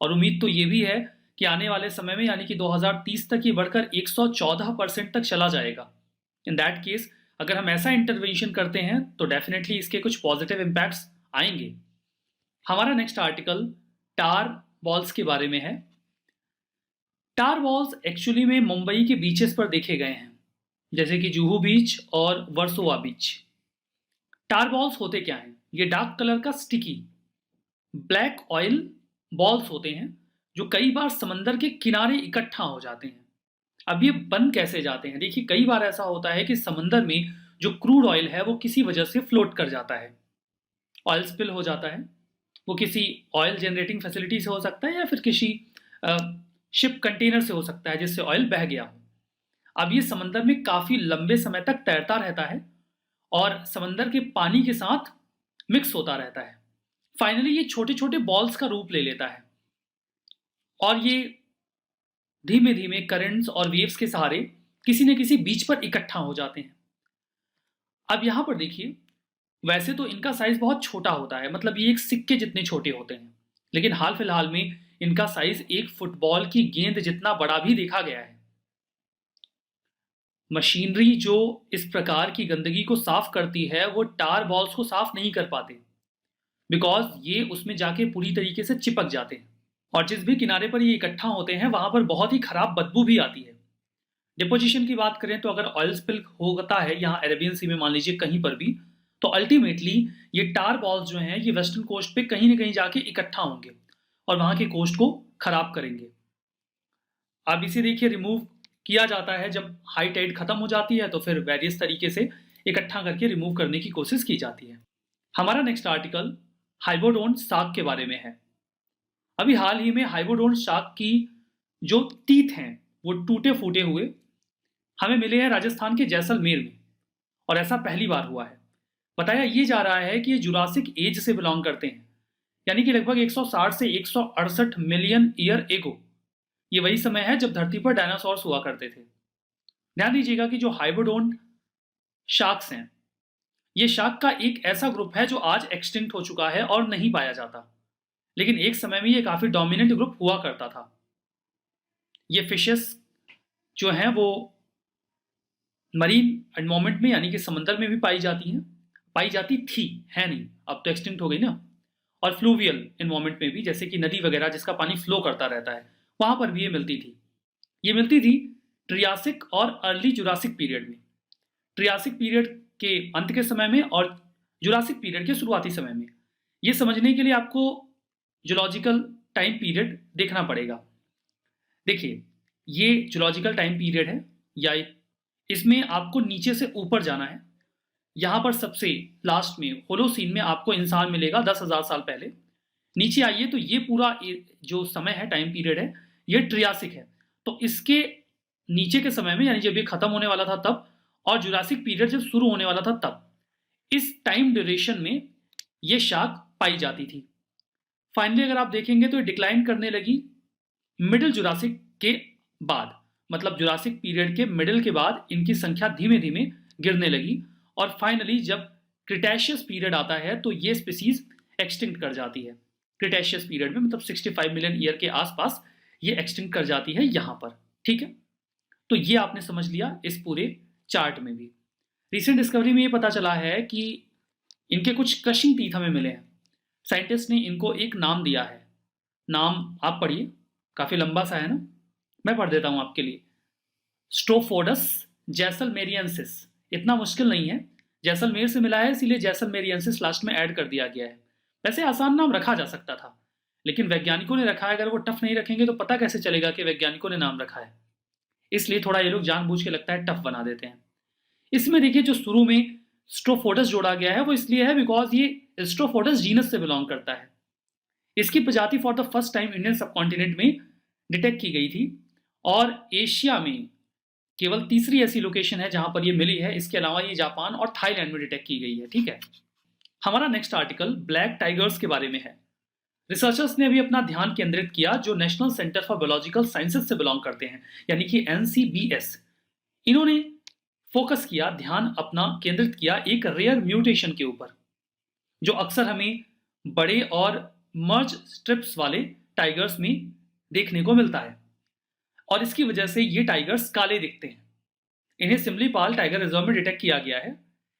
और उम्मीद तो ये भी है कि आने वाले समय में यानी कि 2030 तक ये बढ़कर 114% तक चला जाएगा। इन दैट केस अगर हम ऐसा इंटरवेंशन करते हैं तो डेफिनेटली इसके कुछ पॉजिटिव इम्पैक्ट्स आएंगे। हमारा नेक्स्ट आर्टिकल टार बॉल्स के बारे में है। टार बॉल्स एक्चुअली में मुंबई के बीचेस पर देखे गए हैं, जैसे कि जुहू बीच और वर्सोवा बीच। टार बॉल्स होते क्या हैं? ये डार्क कलर का स्टिकी ब्लैक ऑयल बॉल्स होते हैं जो कई बार समंदर के किनारे इकट्ठा हो जाते हैं। अब ये बन कैसे जाते हैं? देखिए, कई बार ऐसा होता है कि समंदर में जो क्रूड ऑयल है वो किसी वजह से फ्लोट कर जाता है, ऑयल स्पिल हो जाता है। वो किसी ऑयल जनरेटिंग फैसिलिटी से हो सकता है या फिर किसी शिप कंटेनर से हो सकता है जिससे ऑयल बह गया हो। अब ये समंदर में काफी लंबे समय तक तैरता रहता है और समंदर के पानी के साथ मिक्स होता रहता है। फाइनली ये छोटे छोटे बॉल्स का रूप ले लेता है और ये धीमे धीमे करंट्स और वेव्स के सहारे किसी न किसी बीच पर इकट्ठा हो जाते हैं। अब यहां पर देखिए, वैसे तो इनका साइज बहुत छोटा होता है, मतलब ये एक सिक्के जितने छोटे होते हैं, लेकिन हाल फिलहाल में इनका साइज एक फुटबॉल की गेंद जितना बड़ा भी देखा गया है। मशीनरी जो इस प्रकार की गंदगी को साफ करती है वो टार बॉल्स को साफ नहीं कर पाते, बिकॉज ये उसमें जाके पूरी तरीके से चिपक जाते हैं और जिस भी किनारे पर ये इकट्ठा होते हैं वहां पर बहुत ही खराब बदबू भी आती है। डिपोजिशन की बात करें तो अगर ऑयल स्पिल होता है यहाँ अरेबियन सी में मान लीजिए कहीं पर भी, तो अल्टीमेटली ये टार बॉल्स जो हैं ये वेस्टर्न कोस्ट पे कहीं ना कहीं जाके इकट्ठा होंगे और वहां के कोस्ट को खराब करेंगे। अब इसे देखिए, रिमूव किया जाता है जब हाई टाइड खत्म हो जाती है तो फिर वेरियस तरीके से इकट्ठा करके रिमूव करने की कोशिश की जाती है। हमारा नेक्स्ट आर्टिकल हाइबोडोन शार्क के बारे में है। अभी हाल ही में हाइबोडोन शार्क की जो टीथ हैं वो टूटे फूटे हुए हमें मिले हैं राजस्थान के जैसलमेर में, और ऐसा पहली बार हुआ है। बताया ये जा रहा है कि ये जुरासिक एज से बिलोंग करते हैं, यानी कि लगभग 160 से 168 मिलियन ईयर एगो। ये वही समय है जब धरती पर डायनासोर्स हुआ करते थे। ध्यान दीजिएगा कि जो हाइबोडोन शार्क्स हैं, ये शार्क का एक ऐसा ग्रुप है जो आज एक्सटिंक्ट हो चुका है और नहीं पाया जाता, लेकिन एक समय में ये काफी डोमिनेंट ग्रुप हुआ करता था। ये फिशेस जो हैं वो मरीन एनवायरमेंट में यानी कि समंदर में भी पाई जाती थी, है नहीं, अब तो एक्सटिंक्ट हो गई ना। और फ्लूवियल एनवायरमेंट में भी, जैसे कि नदी वगैरह जिसका पानी फ्लो करता रहता है, वहां पर भी ये मिलती थी ट्रियासिक और अर्ली जुरासिक पीरियड में। ट्रियासिक पीरियड के अंत के समय में और जुरासिक पीरियड के शुरुआती समय में। ये समझने के लिए आपको जुलॉजिकल टाइम पीरियड देखना पड़ेगा। देखिए, ये जुलॉजिकल टाइम पीरियड है या इसमें आपको नीचे से ऊपर जाना है। यहां पर सबसे लास्ट में होलोसीन में आपको इंसान मिलेगा 10,000 साल पहले। नीचे आइए तो ये पूरा जो समय है, टाइम पीरियड है, ये ट्रियासिक है। तो इसके नीचे के समय में यानी जब ये खत्म होने वाला था तब, और जुरासिक पीरियड जब शुरू होने वाला था तब, इस टाइम ड्यूरेशन में ये शार्क पाई जाती थी। फाइनली अगर आप देखेंगे तो ये डिक्लाइन करने लगी मिडिल जुरासिक के बाद, मतलब जुरासिक पीरियड के मिडिल के बाद इनकी संख्या धीमे धीमे गिरने लगी और फाइनली जब क्रिटेशियस पीरियड आता है तो ये स्पीसीज एक्सटिंक्ट कर जाती है। क्रिटेशियस पीरियड में मतलब 65 मिलियन ईयर के आसपास ये एक्सटिंक्ट कर जाती है यहां पर। ठीक है, तो ये आपने समझ लिया इस पूरे चार्ट में भी। रिसेंट डिस्कवरी में ये पता चला है कि इनके कुछ क्रशिंग टीथ हमें मिले हैं। साइंटिस्ट ने इनको एक नाम दिया है, नाम आप पढ़िए, काफी लंबा सा है ना, मैं पढ़ देता हूं आपके लिए। स्ट्रोफोडस जैसलमेरियंसिस। इतना मुश्किल नहीं है, जैसलमेर से मिला है इसीलिए जैसलमेरियंसिस लास्ट में ऐड कर दिया गया है। वैसे आसान नाम रखा जा सकता था, लेकिन वैज्ञानिकों ने रखा है। अगर वो टफ नहीं रखेंगे तो पता कैसे चलेगा कि वैज्ञानिकों ने नाम रखा है, इसलिए थोड़ा ये लोग जानबूझ के लगता है टफ बना देते हैं। इसमें देखिए जो शुरू में स्ट्रोफोडस जोड़ा गया है वो इसलिए है बिकॉज ये स्ट्रोफोडस जीनस से बिलोंग करता है। इसकी प्रजाति for the first time Indian subcontinent में डिटेक्ट की गई थी और एशिया में केवल तीसरी ऐसी लोकेशन है जहां पर ये मिली है। इसके अलावा ये जापान और थाईलैंड में डिटेक्ट की गई है। ठीक है, हमारा नेक्स्ट आर्टिकल ब्लैक टाइगर्स के बारे में है। रिसर्चर्स ने अभी अपना ध्यान केंद्रित किया जो national centre for biological sciences से बिलोंग करते हैं, यानी कि NCBS। इन्होंने फोकस किया, ध्यान अपना केंद्रित किया एक रेयर म्यूटेशन के ऊपर। जो अक्सर हमें बड़े और मर्ज स्ट्रिप्स वाले टाइगर्स में देखने को मिलता है, और इसकी वजह से ये टाइगर्स काले दिखते हैं। इन्हें सिमलीपाल टाइगर रिजर्व में डिटेक्ट किया गया है।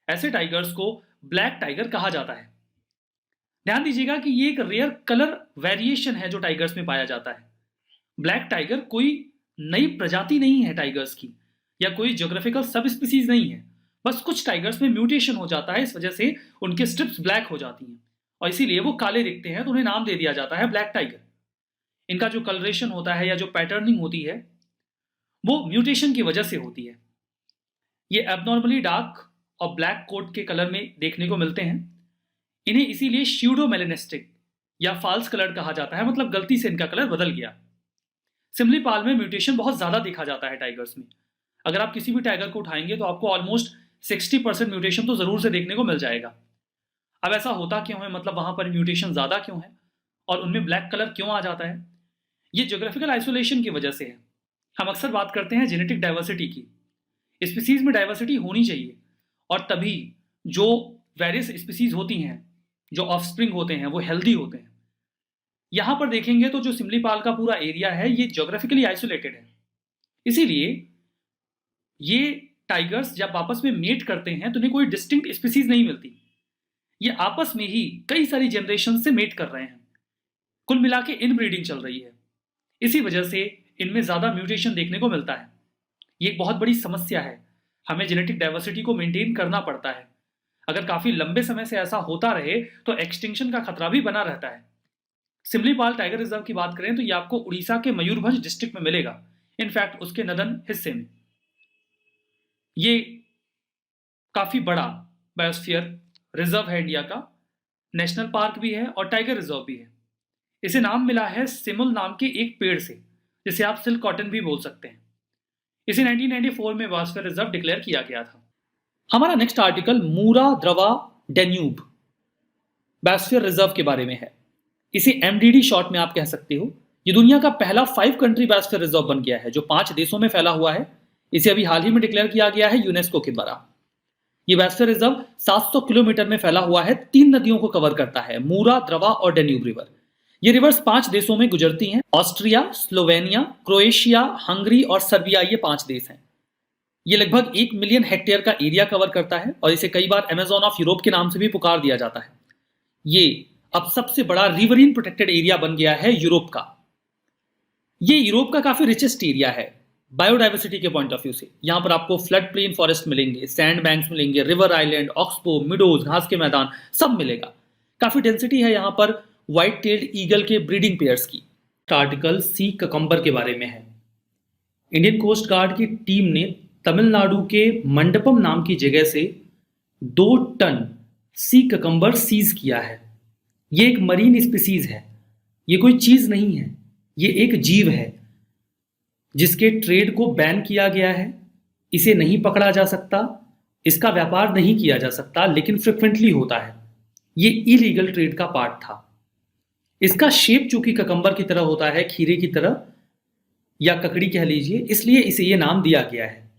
ऐसे टाइगर्स को ब्लैक टाइगर कहा जाता है। ध्यान दीजिएगा कि ये एक रेयर कलर वेरिएशन है जो टाइगर्स में पाया जाता है। ब्लैक टाइगर कोई नई प्रजाति नहीं है टाइगर्स की, या कोई ज्योग्राफिकल सब स्पीसीज नहीं है। बस कुछ टाइगर्स में म्यूटेशन हो जाता है, इस वजह से उनके स्ट्रिप्स ब्लैक हो जाती हैं और इसीलिए वो काले दिखते हैं, तो उन्हें नाम दे दिया जाता है ब्लैक टाइगर। इनका जो कलरेशन होता है या जो पैटर्निंग होती है वो म्यूटेशन की वजह से होती है। ये एबनॉर्मली डार्क और ब्लैक कोट के कलर में देखने को मिलते हैं। इन्हें इसीलिए श्यूडोमेलेनिस्टिक या फाल्स कलर कहा जाता है, मतलब गलती से इनका कलर बदल गया। सिमलीपाल में म्यूटेशन बहुत ज्यादा देखा जाता है टाइगर्स में। अगर आप किसी भी टाइगर को उठाएंगे तो आपको ऑलमोस्ट 60% म्यूटेशन तो जरूर से देखने को मिल जाएगा। अब ऐसा होता क्यों है, मतलब वहां पर म्यूटेशन ज्यादा क्यों है और उनमें ब्लैक कलर क्यों आ जाता है? ये ज्योग्राफिकल आइसोलेशन की वजह से है। हम अक्सर बात करते हैं जेनेटिक डाइवर्सिटी की। स्पीसीज में डाइवर्सिटी होनी चाहिए, और तभी जो वेरियस स्पीसीज होती हैं, जो ऑफस्प्रिंग होते हैं, वो हेल्दी होते हैं। यहां पर देखेंगे तो जो सिमलीपाल का पूरा एरिया है ये ज्योग्राफिकली आइसोलेटेड है। इसीलिए ये टाइगर्स जब आपस में मेट करते हैं तो इन्हें कोई डिस्टिंक्ट स्पीसीज नहीं मिलती। ये आपस में ही कई सारी जनरेशन से मेट कर रहे हैं। कुल मिला के इनब्रीडिंग चल रही है। इसी वजह से इनमें ज्यादा म्यूटेशन देखने को मिलता है। ये एक बहुत बड़ी समस्या है। हमें जेनेटिक डाइवर्सिटी को मेंटेन करना पड़ता है। अगर काफी लंबे समय से ऐसा होता रहे तो एक्सटिंक्शन का खतरा भी बना रहता है। सिमलीपाल टाइगर रिजर्व की बात करें तो ये आपको उड़ीसा के मयूरभंज डिस्ट्रिक्ट में मिलेगा, इनफैक्ट उसके नदन हिस्से में। ये काफी बड़ा बायोस्फीयर रिजर्व है इंडिया का, नेशनल पार्क भी है और टाइगर रिजर्व भी है। इसे नाम मिला है सिमुल नाम के एक पेड़ से, जिसे आप सिल्क कॉटन भी बोल सकते हैं। इसे 1994 में बायोस्फीयर रिजर्व डिक्लेयर किया गया था। हमारा नेक्स्ट आर्टिकल मूरा द्रवा डेन्यूब बायोस्फीयर रिजर्व के बारे में है। इसे MDD शॉर्ट में आप कह सकते हो। ये दुनिया का पहला 5 कंट्री बायोस्फीयर रिजर्व बन गया है, जो 5 देशों में फैला हुआ है। इसे अभी हाल ही में डिक्लेयर किया गया है यूनेस्को के द्वारा। ये बायोस्फीयर रिजर्व 700 किलोमीटर में फैला हुआ है, 3 नदियों को कवर करता है, मूरा, द्रवा और डेन्यूब रिवर। ये रिवर्स 5 देशों में गुजरती हैं, ऑस्ट्रिया, स्लोवेनिया, क्रोएशिया, हंगरी और सर्बिया, ये 5 देश हैं। ये लगभग 1 मिलियन हेक्टेयर का एरिया कवर करता है और इसे कई बार अमेजोन ऑफ यूरोप के नाम से भी पुकार दिया जाता है। ये अब सबसे बड़ा रिवरीन प्रोटेक्टेड एरिया बन गया है यूरोप का। ये यूरोप का काफी रिचेस्ट एरिया है बायोडाइवर्सिटी के पॉइंट ऑफ व्यू से। यहां पर आपको फ्लड प्लेन फॉरेस्ट मिलेंगे, सैंड बैंक्स मिलेंगे, रिवर आइलैंड, ऑक्सबो, मिडोज, घास के मैदान, सब मिलेगा। काफी डेंसिटी है यहां पर व्हाइट टेल्ड ईगल के ब्रीडिंग पेयर्स की। आर्टिकल सी ककम्बर के बारे में है। इंडियन कोस्ट गार्ड की टीम ने तमिलनाडु के मंडपम नाम की जगह से 2 टन सी ककम्बर सीज किया है। ये एक मरीन स्पीसीज है, ये कोई चीज नहीं है, ये एक जीव है जिसके ट्रेड को बैन किया गया है। इसे नहीं पकड़ा जा सकता, इसका व्यापार नहीं किया जा सकता, लेकिन फ्रिक्वेंटली होता है। ये इलीगल ट्रेड का पार्ट था। इसका शेप चूंकि ककम्बर की तरह होता है, खीरे की तरह या ककड़ी कह लीजिए, इसलिए इसे ये नाम दिया गया है।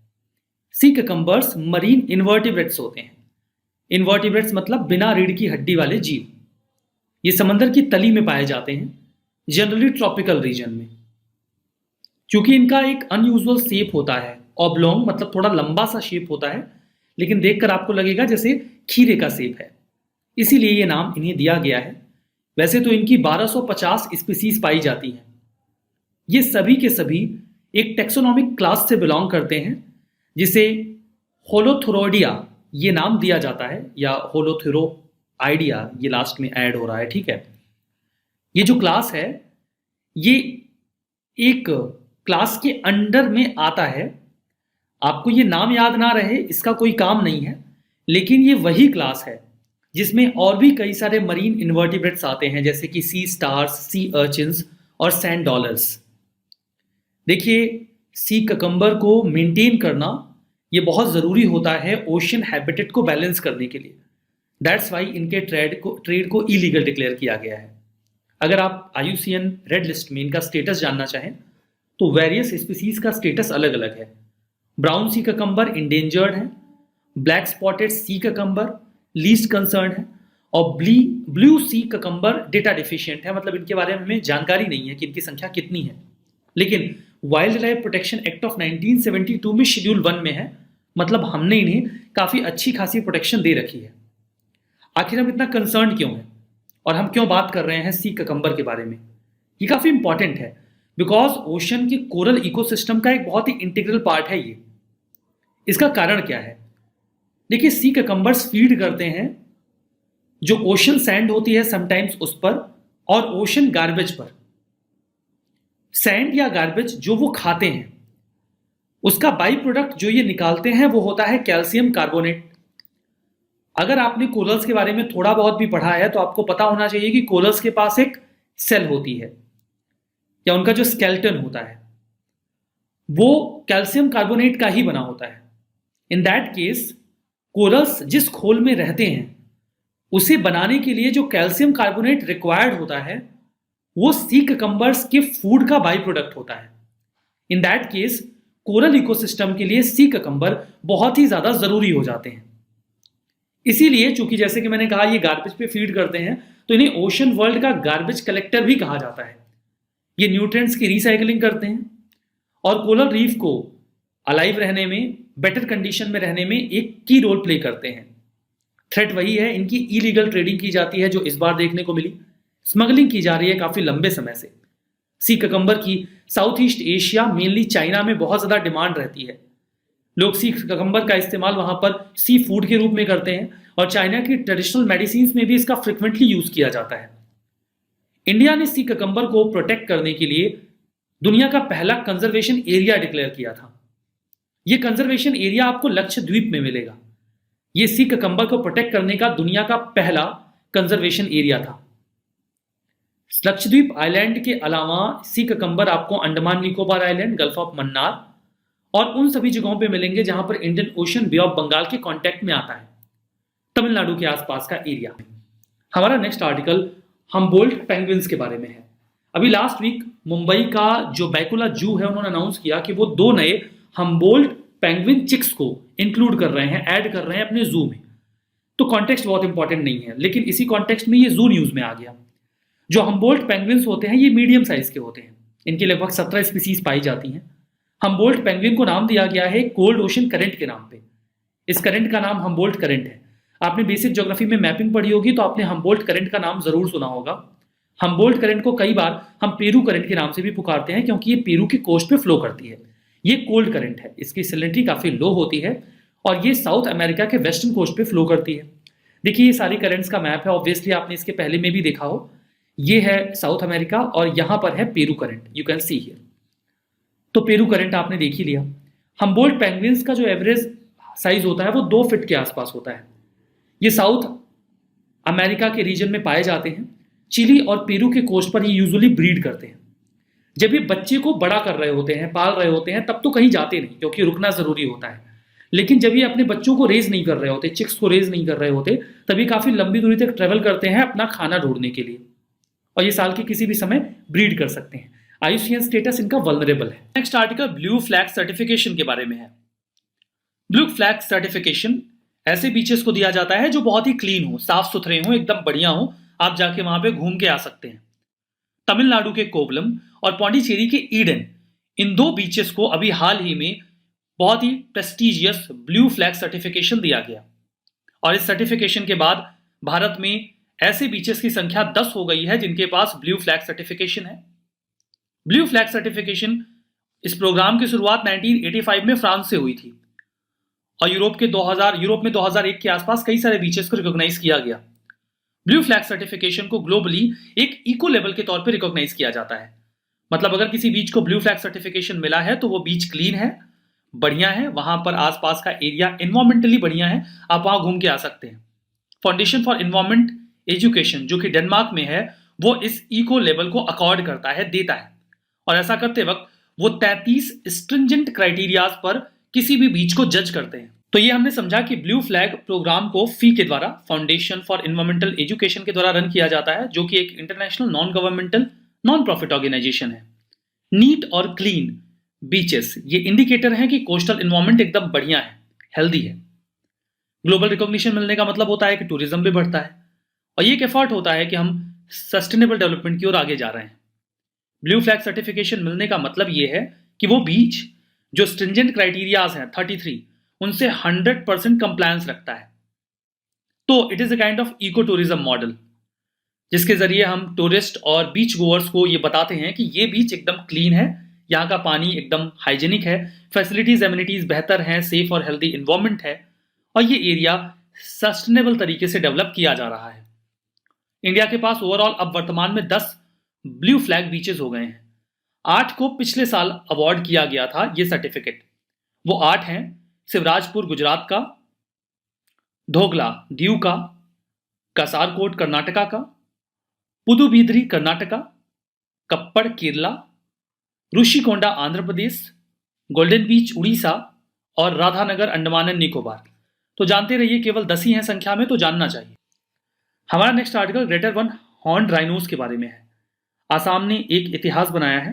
सी ककम्बर्स मरीन इन्वर्टिब्रेट्स होते हैं। इन्वर्टिब्रेट्स मतलब बिना रीढ़ की हड्डी वाले जीव। ये समंदर की तली में पाए जाते हैं, जनरली ट्रॉपिकल रीजन में। क्योंकि इनका एक अनयूजुअल शेप होता है, ऑब्लोंग मतलब थोड़ा लंबा सा शेप होता है, लेकिन देखकर आपको लगेगा जैसे खीरे का शेप है, इसीलिए ये नाम इन्हें दिया गया है। वैसे तो इनकी 1250 स्पीसीज पाई जाती हैं। ये सभी के सभी एक टेक्सोनॉमिक क्लास से बिलोंग करते हैं, जिसे होलोथुरोइडिया ये नाम दिया जाता है, या होलोथुरोइडिया ये लास्ट में ऐड हो रहा है, ठीक है। ये जो क्लास है ये एक क्लास के अंडर में आता है। आपको ये नाम याद ना रहे इसका कोई काम नहीं है, लेकिन ये वही क्लास है जिसमें और भी कई सारे मरीन इन्वर्टिब्रेट्स आते हैं, जैसे कि सी स्टार्स, सी अर्चिन्स और सैंड डॉलर्स। देखिए, सी ककम्बर को मेंटेन करना ये बहुत ज़रूरी होता है ओशियन हैबिटेट को बैलेंस करने के लिए। दैट्स वाई इनके ट्रेड को इलीगल डिक्लेयर किया गया है। अगर आप IUCN रेड लिस्ट में इनका स्टेटस जानना चाहें तो वेरियस स्पीसीज का स्टेटस अलग अलग है। ब्राउन सी ककम्बर इंडेंजर्ड है, ब्लैक स्पॉटेड सी ककम्बर लीस्ट कंसर्न है, और ब्लू सी ककम्बर डेटा डिफिशिएंट है, मतलब इनके बारे में हमें जानकारी नहीं है कि इनकी संख्या कितनी है। लेकिन wild life protection act of 1972 में शेड्यूल 1 में है, मतलब हमने इन्हें काफी अच्छी खासी प्रोटेक्शन दे रखी है। आखिर हम इतना कंसर्न क्यों हैं और हम क्यों बात कर रहे हैं सी ककम्बर के बारे में? ये काफी इंपॉर्टेंट है बिकॉज ओशन के कोरल इकोसिस्टम का एक बहुत ही इंटीग्रल पार्ट है ये। इसका कारण क्या है? देखिए, सी ककम्बर्स फीड करते हैं जो ओशन सैंड होती है समटाइम्स उस पर, और ओशन गार्बेज पर। सैंड या गार्बेज जो वो खाते हैं, उसका बाई प्रोडक्ट जो ये निकालते हैं वो होता है कैल्शियम कार्बोनेट। अगर आपने कोरल्स के बारे में थोड़ा बहुत भी पढ़ा है तो आपको पता होना चाहिए कि कोरल्स के पास एक सेल होती है या उनका जो स्केलेटन होता है वो कैल्शियम कार्बोनेट का ही बना होता है। इन दैट केस कोरल्स जिस खोल में रहते हैं उसे बनाने के लिए जो कैल्शियम कार्बोनेट रिक्वायर्ड होता है वो सी ककम्बर्स के फूड का बाई प्रोडक्ट होता है। In that case coral ecosystem के लिए सी ककम्बर बहुत ही ज्यादा जरूरी हो जाते हैं। इसीलिए चूंकि जैसे कि मैंने कहा ये गार्बेज पे फीड करते हैं तो इन्हें ओशन वर्ल्ड का गार्बेज कलेक्टर भी कहा जाता है। ये न्यूट्रिएंट्स की रिसाइकलिंग करते हैं और कोरल रीफ को अलाइव रहने में, बेटर कंडीशन में रहने में एक की रोल प्ले करते हैं। थ्रेट वही है, इनकी इलीगल ट्रेडिंग की जाती है जो इस बार देखने को मिली। स्मगलिंग की जा रही है काफी लंबे समय से। सी ककम्बर की south east Asia, mainly China में बहुत ज्यादा डिमांड रहती है। लोग सी ककम्बर का इस्तेमाल वहां पर सी फूड के रूप में करते हैं और चाइना की ट्रेडिशनल मेडिसिन में भी इसका फ्रिक्वेंटली यूज किया जाता है। इंडिया ने सी ककम्बर को प्रोटेक्ट करने के लिए दुनिया का पहला कंजर्वेशन एरिया डिक्लेयर किया था। यह कंजर्वेशन एरिया आपको लक्षद्वीप में मिलेगा। यह सी ककम्बर को प्रोटेक्ट करने का दुनिया का पहला कंजर्वेशन एरिया था। लक्षद्वीप आइलैंड के अलावा सी ककम्बर आपको Andaman Nicobar island, gulf of Mannar और उन सभी जगहों पे मिलेंगे जहां पर Indian ocean, bay of Bengal के कांटेक्ट में आता है, तमिलनाडु के आसपास का एरिया। हमारा नेक्स्ट आर्टिकल हम्बोल्ट पेंगुइन्स के बारे में है। अभी लास्ट वीक मुंबई का जो बैकुला जू है उन्होंने अनाउंस किया कि वो 2 नए हम्बोल्ट पेंगुइन चिक्स को इंक्लूड कर रहे हैं, ऐड कर रहे हैं अपने जू में। तो कॉन्टेक्स्ट बहुत इंपॉर्टेंट नहीं है, लेकिन इसी कॉन्टेक्स्ट में ये जू न्यूज में आ गया। जो हम्बोल्ट पेंगुइन्स होते हैं ये मीडियम साइज के होते हैं। इनकी लगभग 17 स्पीसीज पाई जाती हैं। हम्बोल्ट पेंगुइन को नाम दिया गया है कोल्ड ओशन करंट के नाम पे। इस करंट का नाम हम्बोल्ट करंट है। आपने बेसिक ज्योग्राफी में मैपिंग पढ़ी होगी तो आपने हम्बोल्ट करंट का नाम जरूर सुना होगा। हम्बोल्ट करंट को कई बार हम पेरू करंट के नाम से भी पुकारते हैं क्योंकि ये पेरू की कोस्ट पे फ्लो करती है। ये कोल्ड करंट है, इसकी सैलिनिटी काफी लो होती है और ये साउथ अमेरिका के वेस्टर्न कोस्ट पे फ्लो करती है। देखिए ये सारी करंट्स का मैप है, ऑब्वियसली आपने इसके पहले में भी देखा हो। ये है साउथ अमेरिका और यहां पर है Peru current, you can see here. तो पेरू करंट आपने देख ही लिया। हम्बोल्ट पेंगुइन्स का जो एवरेज साइज होता है वो 2 फीट के आसपास होता है। ये साउथ अमेरिका के रीजन में पाए जाते हैं। चिली और पेरू के कोस्ट पर ये यूजुअली ब्रीड करते हैं। जब ये बच्चे को बड़ा कर रहे होते हैं, पाल रहे होते हैं, तब तो कहीं जाते नहीं क्योंकि रुकना जरूरी होता है। लेकिन जब ये अपने बच्चों को रेज नहीं कर रहे होते, चिक्स को रेज नहीं कर रहे होते, तभी काफी लंबी दूरी तक ट्रेवल करते हैं अपना खाना ढूंढने के लिए और ये साल के किसी भी समय ब्रीड कर सकते हैं। आईयूसीएन स्टेटस इनका वल्नरेबल है। Next article blue flag certification के बारे में है। ब्लू फ्लैग सर्टिफिकेशन ऐसे बीचेस को दिया जाता है जो बहुत ही क्लीन हो, साफ सुथरे हो, एकदम बढ़िया हो, आप जाके वहां पे घूम के आ सकते हैं। तमिलनाडु के कोवलम और पौंडीचेरी के ईडन, इन 2 बीचेस को अभी हाल ही में बहुत ही प्रेस्टिजियस ब्लू फ्लैग सर्टिफिकेशन दिया गया और इस सर्टिफिकेशन के बाद भारत में ऐसे बीचेस की संख्या 10 हो गई है जिनके पास ब्लू फ्लैग सर्टिफिकेशन है। ब्लू फ्लैग सर्टिफिकेशन, इस प्रोग्राम की शुरुआत 1985 में फ्रांस से हुई थी और यूरोप में 2001 के आसपास कई सारे बीचेस को रिकॉग्नाइज किया गया। ब्लू फ्लैग सर्टिफिकेशन को ग्लोबली एक इको लेवल के तौर पे रिकॉग्नाइज किया जाता है। मतलब अगर किसी बीच को ब्लू फ्लैग सर्टिफिकेशन मिला है तो वो बीच क्लीन है, बढ़िया है, वहां पर आसपास का एरिया एनवायरमेंटली बढ़िया है, आप वहां घूम के आ सकते हैं। फाउंडेशन फॉर एनवायरमेंट एजुकेशन जो कि डेनमार्क में है, वो इस इको लेवल को अकॉर्ड करता है, देता है और ऐसा करते वक्त वो 33 स्ट्रिंजेंट क्राइटेरियाज पर किसी भी बीच को जज करते हैं। तो ये हमने समझा कि ब्लू फ्लैग प्रोग्राम को फी के द्वारा, फाउंडेशन फॉर एनवायरमेंटल एजुकेशन के द्वारा रन किया जाता है, जो कि एक international non governmental non profit organisation है। नीट और क्लीन बीचेस ये इंडिकेटर हैं कि कोस्टल एनवायरमेंट एकदम बढ़िया है, हेल्दी है। ग्लोबल रिकॉग्निशन मिलने का मतलब होता है कि टूरिज्म भी बढ़ता है और ये एक एफर्ट होता है कि हम सस्टेनेबल डेवलपमेंट की ओर आगे जा रहे हैं। ब्लू फ्लैग सर्टिफिकेशन मिलने का मतलब ये है कि वो बीच जो स्ट्रिंजेंट क्राइटेरियाज हैं 33 उनसे 100% कंप्लायंस रखता है। तो it is a kind of eco tourism model, जिसके जरिए हम टूरिस्ट और बीच गोअर्स को ये बताते हैं कि ये बीच एकदम क्लीन है, यहाँ का पानी एकदम हाइजेनिक है, फैसिलिटीज एमिनिटीज बेहतर हैं, सेफ और हेल्दी इन्वायरमेंट है, और ये एरिया सस्टेनेबल तरीके से डेवलप किया जा रहा है। इंडिया के पास ओवरऑल अब वर्तमान में 10 ब्लू फ्लैग बीचेस हो गए हैं। 8 को पिछले साल अवार्ड किया गया था ये सर्टिफिकेट। वो 8 हैं शिवराजपुर गुजरात का, धोगला दीव का, कासारकोट कर्नाटका का, पुदुबिद्री कर्नाटका, कप्पड़ केरला, ऋषिकोंडा आंध्र प्रदेश, गोल्डन बीच उड़ीसा और राधानगर अंडमान एंड निकोबार। तो जानते रहिए, केवल 10 ही हैं संख्या में, तो जानना चाहिए। हमारा next article greater one horn rhinos के बारे में है। आसाम ने एक इतिहास बनाया है।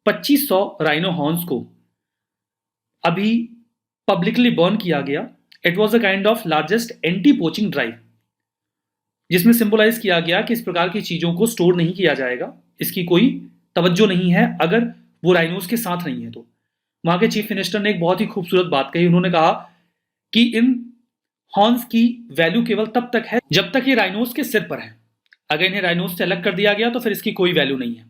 2500 राइनो हॉर्न्स को अभी पब्लिकली बर्न किया गया। It was a kind of largest anti poaching drive, जिसमें सिंबलाइज किया गया कि इस प्रकार की चीजों को स्टोर नहीं किया जाएगा, इसकी कोई तवज्जो नहीं है अगर वो राइनोस के साथ नहीं है। तो वहां के चीफ मिनिस्टर ने एक बहुत ही खूबसूरत बात कही। उन्होंने कहा कि इन हॉर्न्स की वैल्यू केवल तब तक है जब तक ये राइनोस के सिर पर है। अगर इन्हें राइनोस से अलग कर दिया गया तो फिर इसकी कोई वैल्यू नहीं है।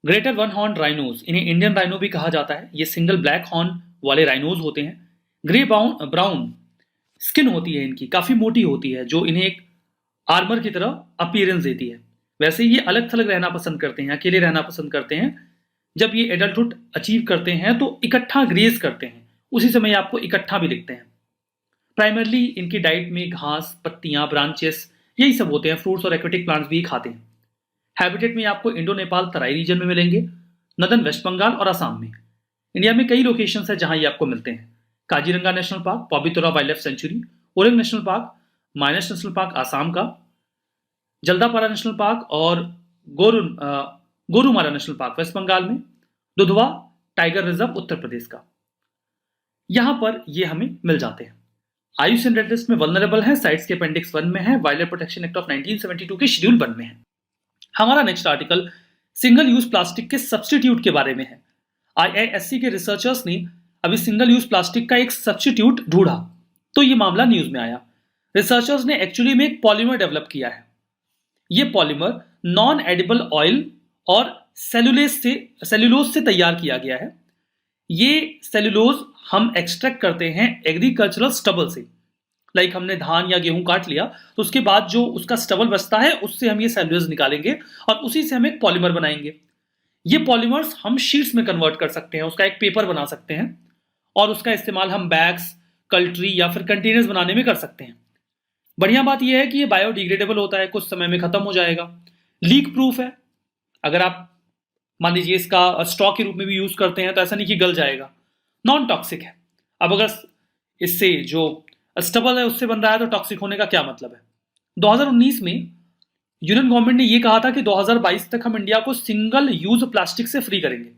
ग्रेटर वन हॉर्न राइनोस, इन्हें इंडियन राइनो भी कहा जाता है। ये सिंगल ब्लैक हॉर्न वाले राइनोज होते हैं। ग्रे ब्राउन स्किन होती है इनकी, काफी मोटी होती है, जो इन्हें एक आर्मर की तरह अपीयरेंस देती है। वैसे ये अलग थलग रहना पसंद करते हैं, अकेले रहना पसंद करते हैं। जब ये एडल्टहुड अचीव करते हैं तो इकट्ठा ग्रेज करते हैं, उसी समय आपको इकट्ठा भी दिखते हैं। प्राइमरली इनकी डाइट में घास, पत्तियां, ब्रांचेस यही सब होते हैं। फ्रूट्स और एक्वेटिक प्लांट्स भी खाते हैं। हैबिटेट में आपको इंडो नेपाल तराई रीजन में मिलेंगे, नदन वेस्ट बंगाल और असम में। इंडिया में कई लोकेशंस है जहां ये आपको मिलते हैं। Kaziranga national park, Pobitora wildlife sanctuary, Orang national park, Manas national park Assam का, जल्दापारा नेशनल पार्क और Gorumara national park West Bengal में, दुधवा टाइगर रिजर्व उत्तर प्रदेश का। यहां पर ये हमें मिल जाते हैं। आयुष्मान रेड लिस्ट में वल्नरेबल है, साइट्स के अपेंडिक्स 1 में है, wildlife protection act of 1972 के शेड्यूल 1 में है। हमारा next article single use plastic के सब्स्टिट्यूट के बारे में है। IISc के रिसर्चर्स ने अभी सिंगल यूज प्लास्टिक का एक सब्स्टिट्यूट ढूंढा, तो ये मामला न्यूज में आया। रिसर्चर्स ने एक्चुअली में एक पॉलीमर डेवलप किया है। ये पॉलीमर नॉन एडिबल ऑयल और सेल्यूलोज से तैयार किया गया है। ये सेल्यूलोज हम एक्सट्रैक्ट करते हैं एग्रीकल्चरल स्टबल से। लाइक हमने धान या गेहूं काट लिया तो उसके बाद जो उसका स्टबल बचता है उससे हम ये सेल्यूलोज निकालेंगे और उसी से हम एक पॉलीमर बनाएंगे। ये पॉलीमर्स हम शीट्स में कन्वर्ट कर सकते हैं, उसका एक पेपर बना सकते हैं और उसका इस्तेमाल हम बैग्स, कल्ट्री या फिर कंटेनर्स बनाने में कर सकते हैं। बढ़िया बात यह है कि ये बायोडिग्रेडेबल होता है, कुछ समय में खत्म हो जाएगा, लीक प्रूफ है। अगर आप मान लीजिए इसका स्टॉक के रूप में भी यूज करते हैं तो ऐसा नहीं कि गल जाएगा, नॉन टॉक्सिक है। अब अगर इससे जो स्टबल है उससे बन रहा है तो टॉक्सिक होने का क्या मतलब है। 2019 में यूनियन गवर्नमेंट ने यह कहा था कि 2022 तक हम इंडिया को सिंगल यूज प्लास्टिक से फ्री करेंगे।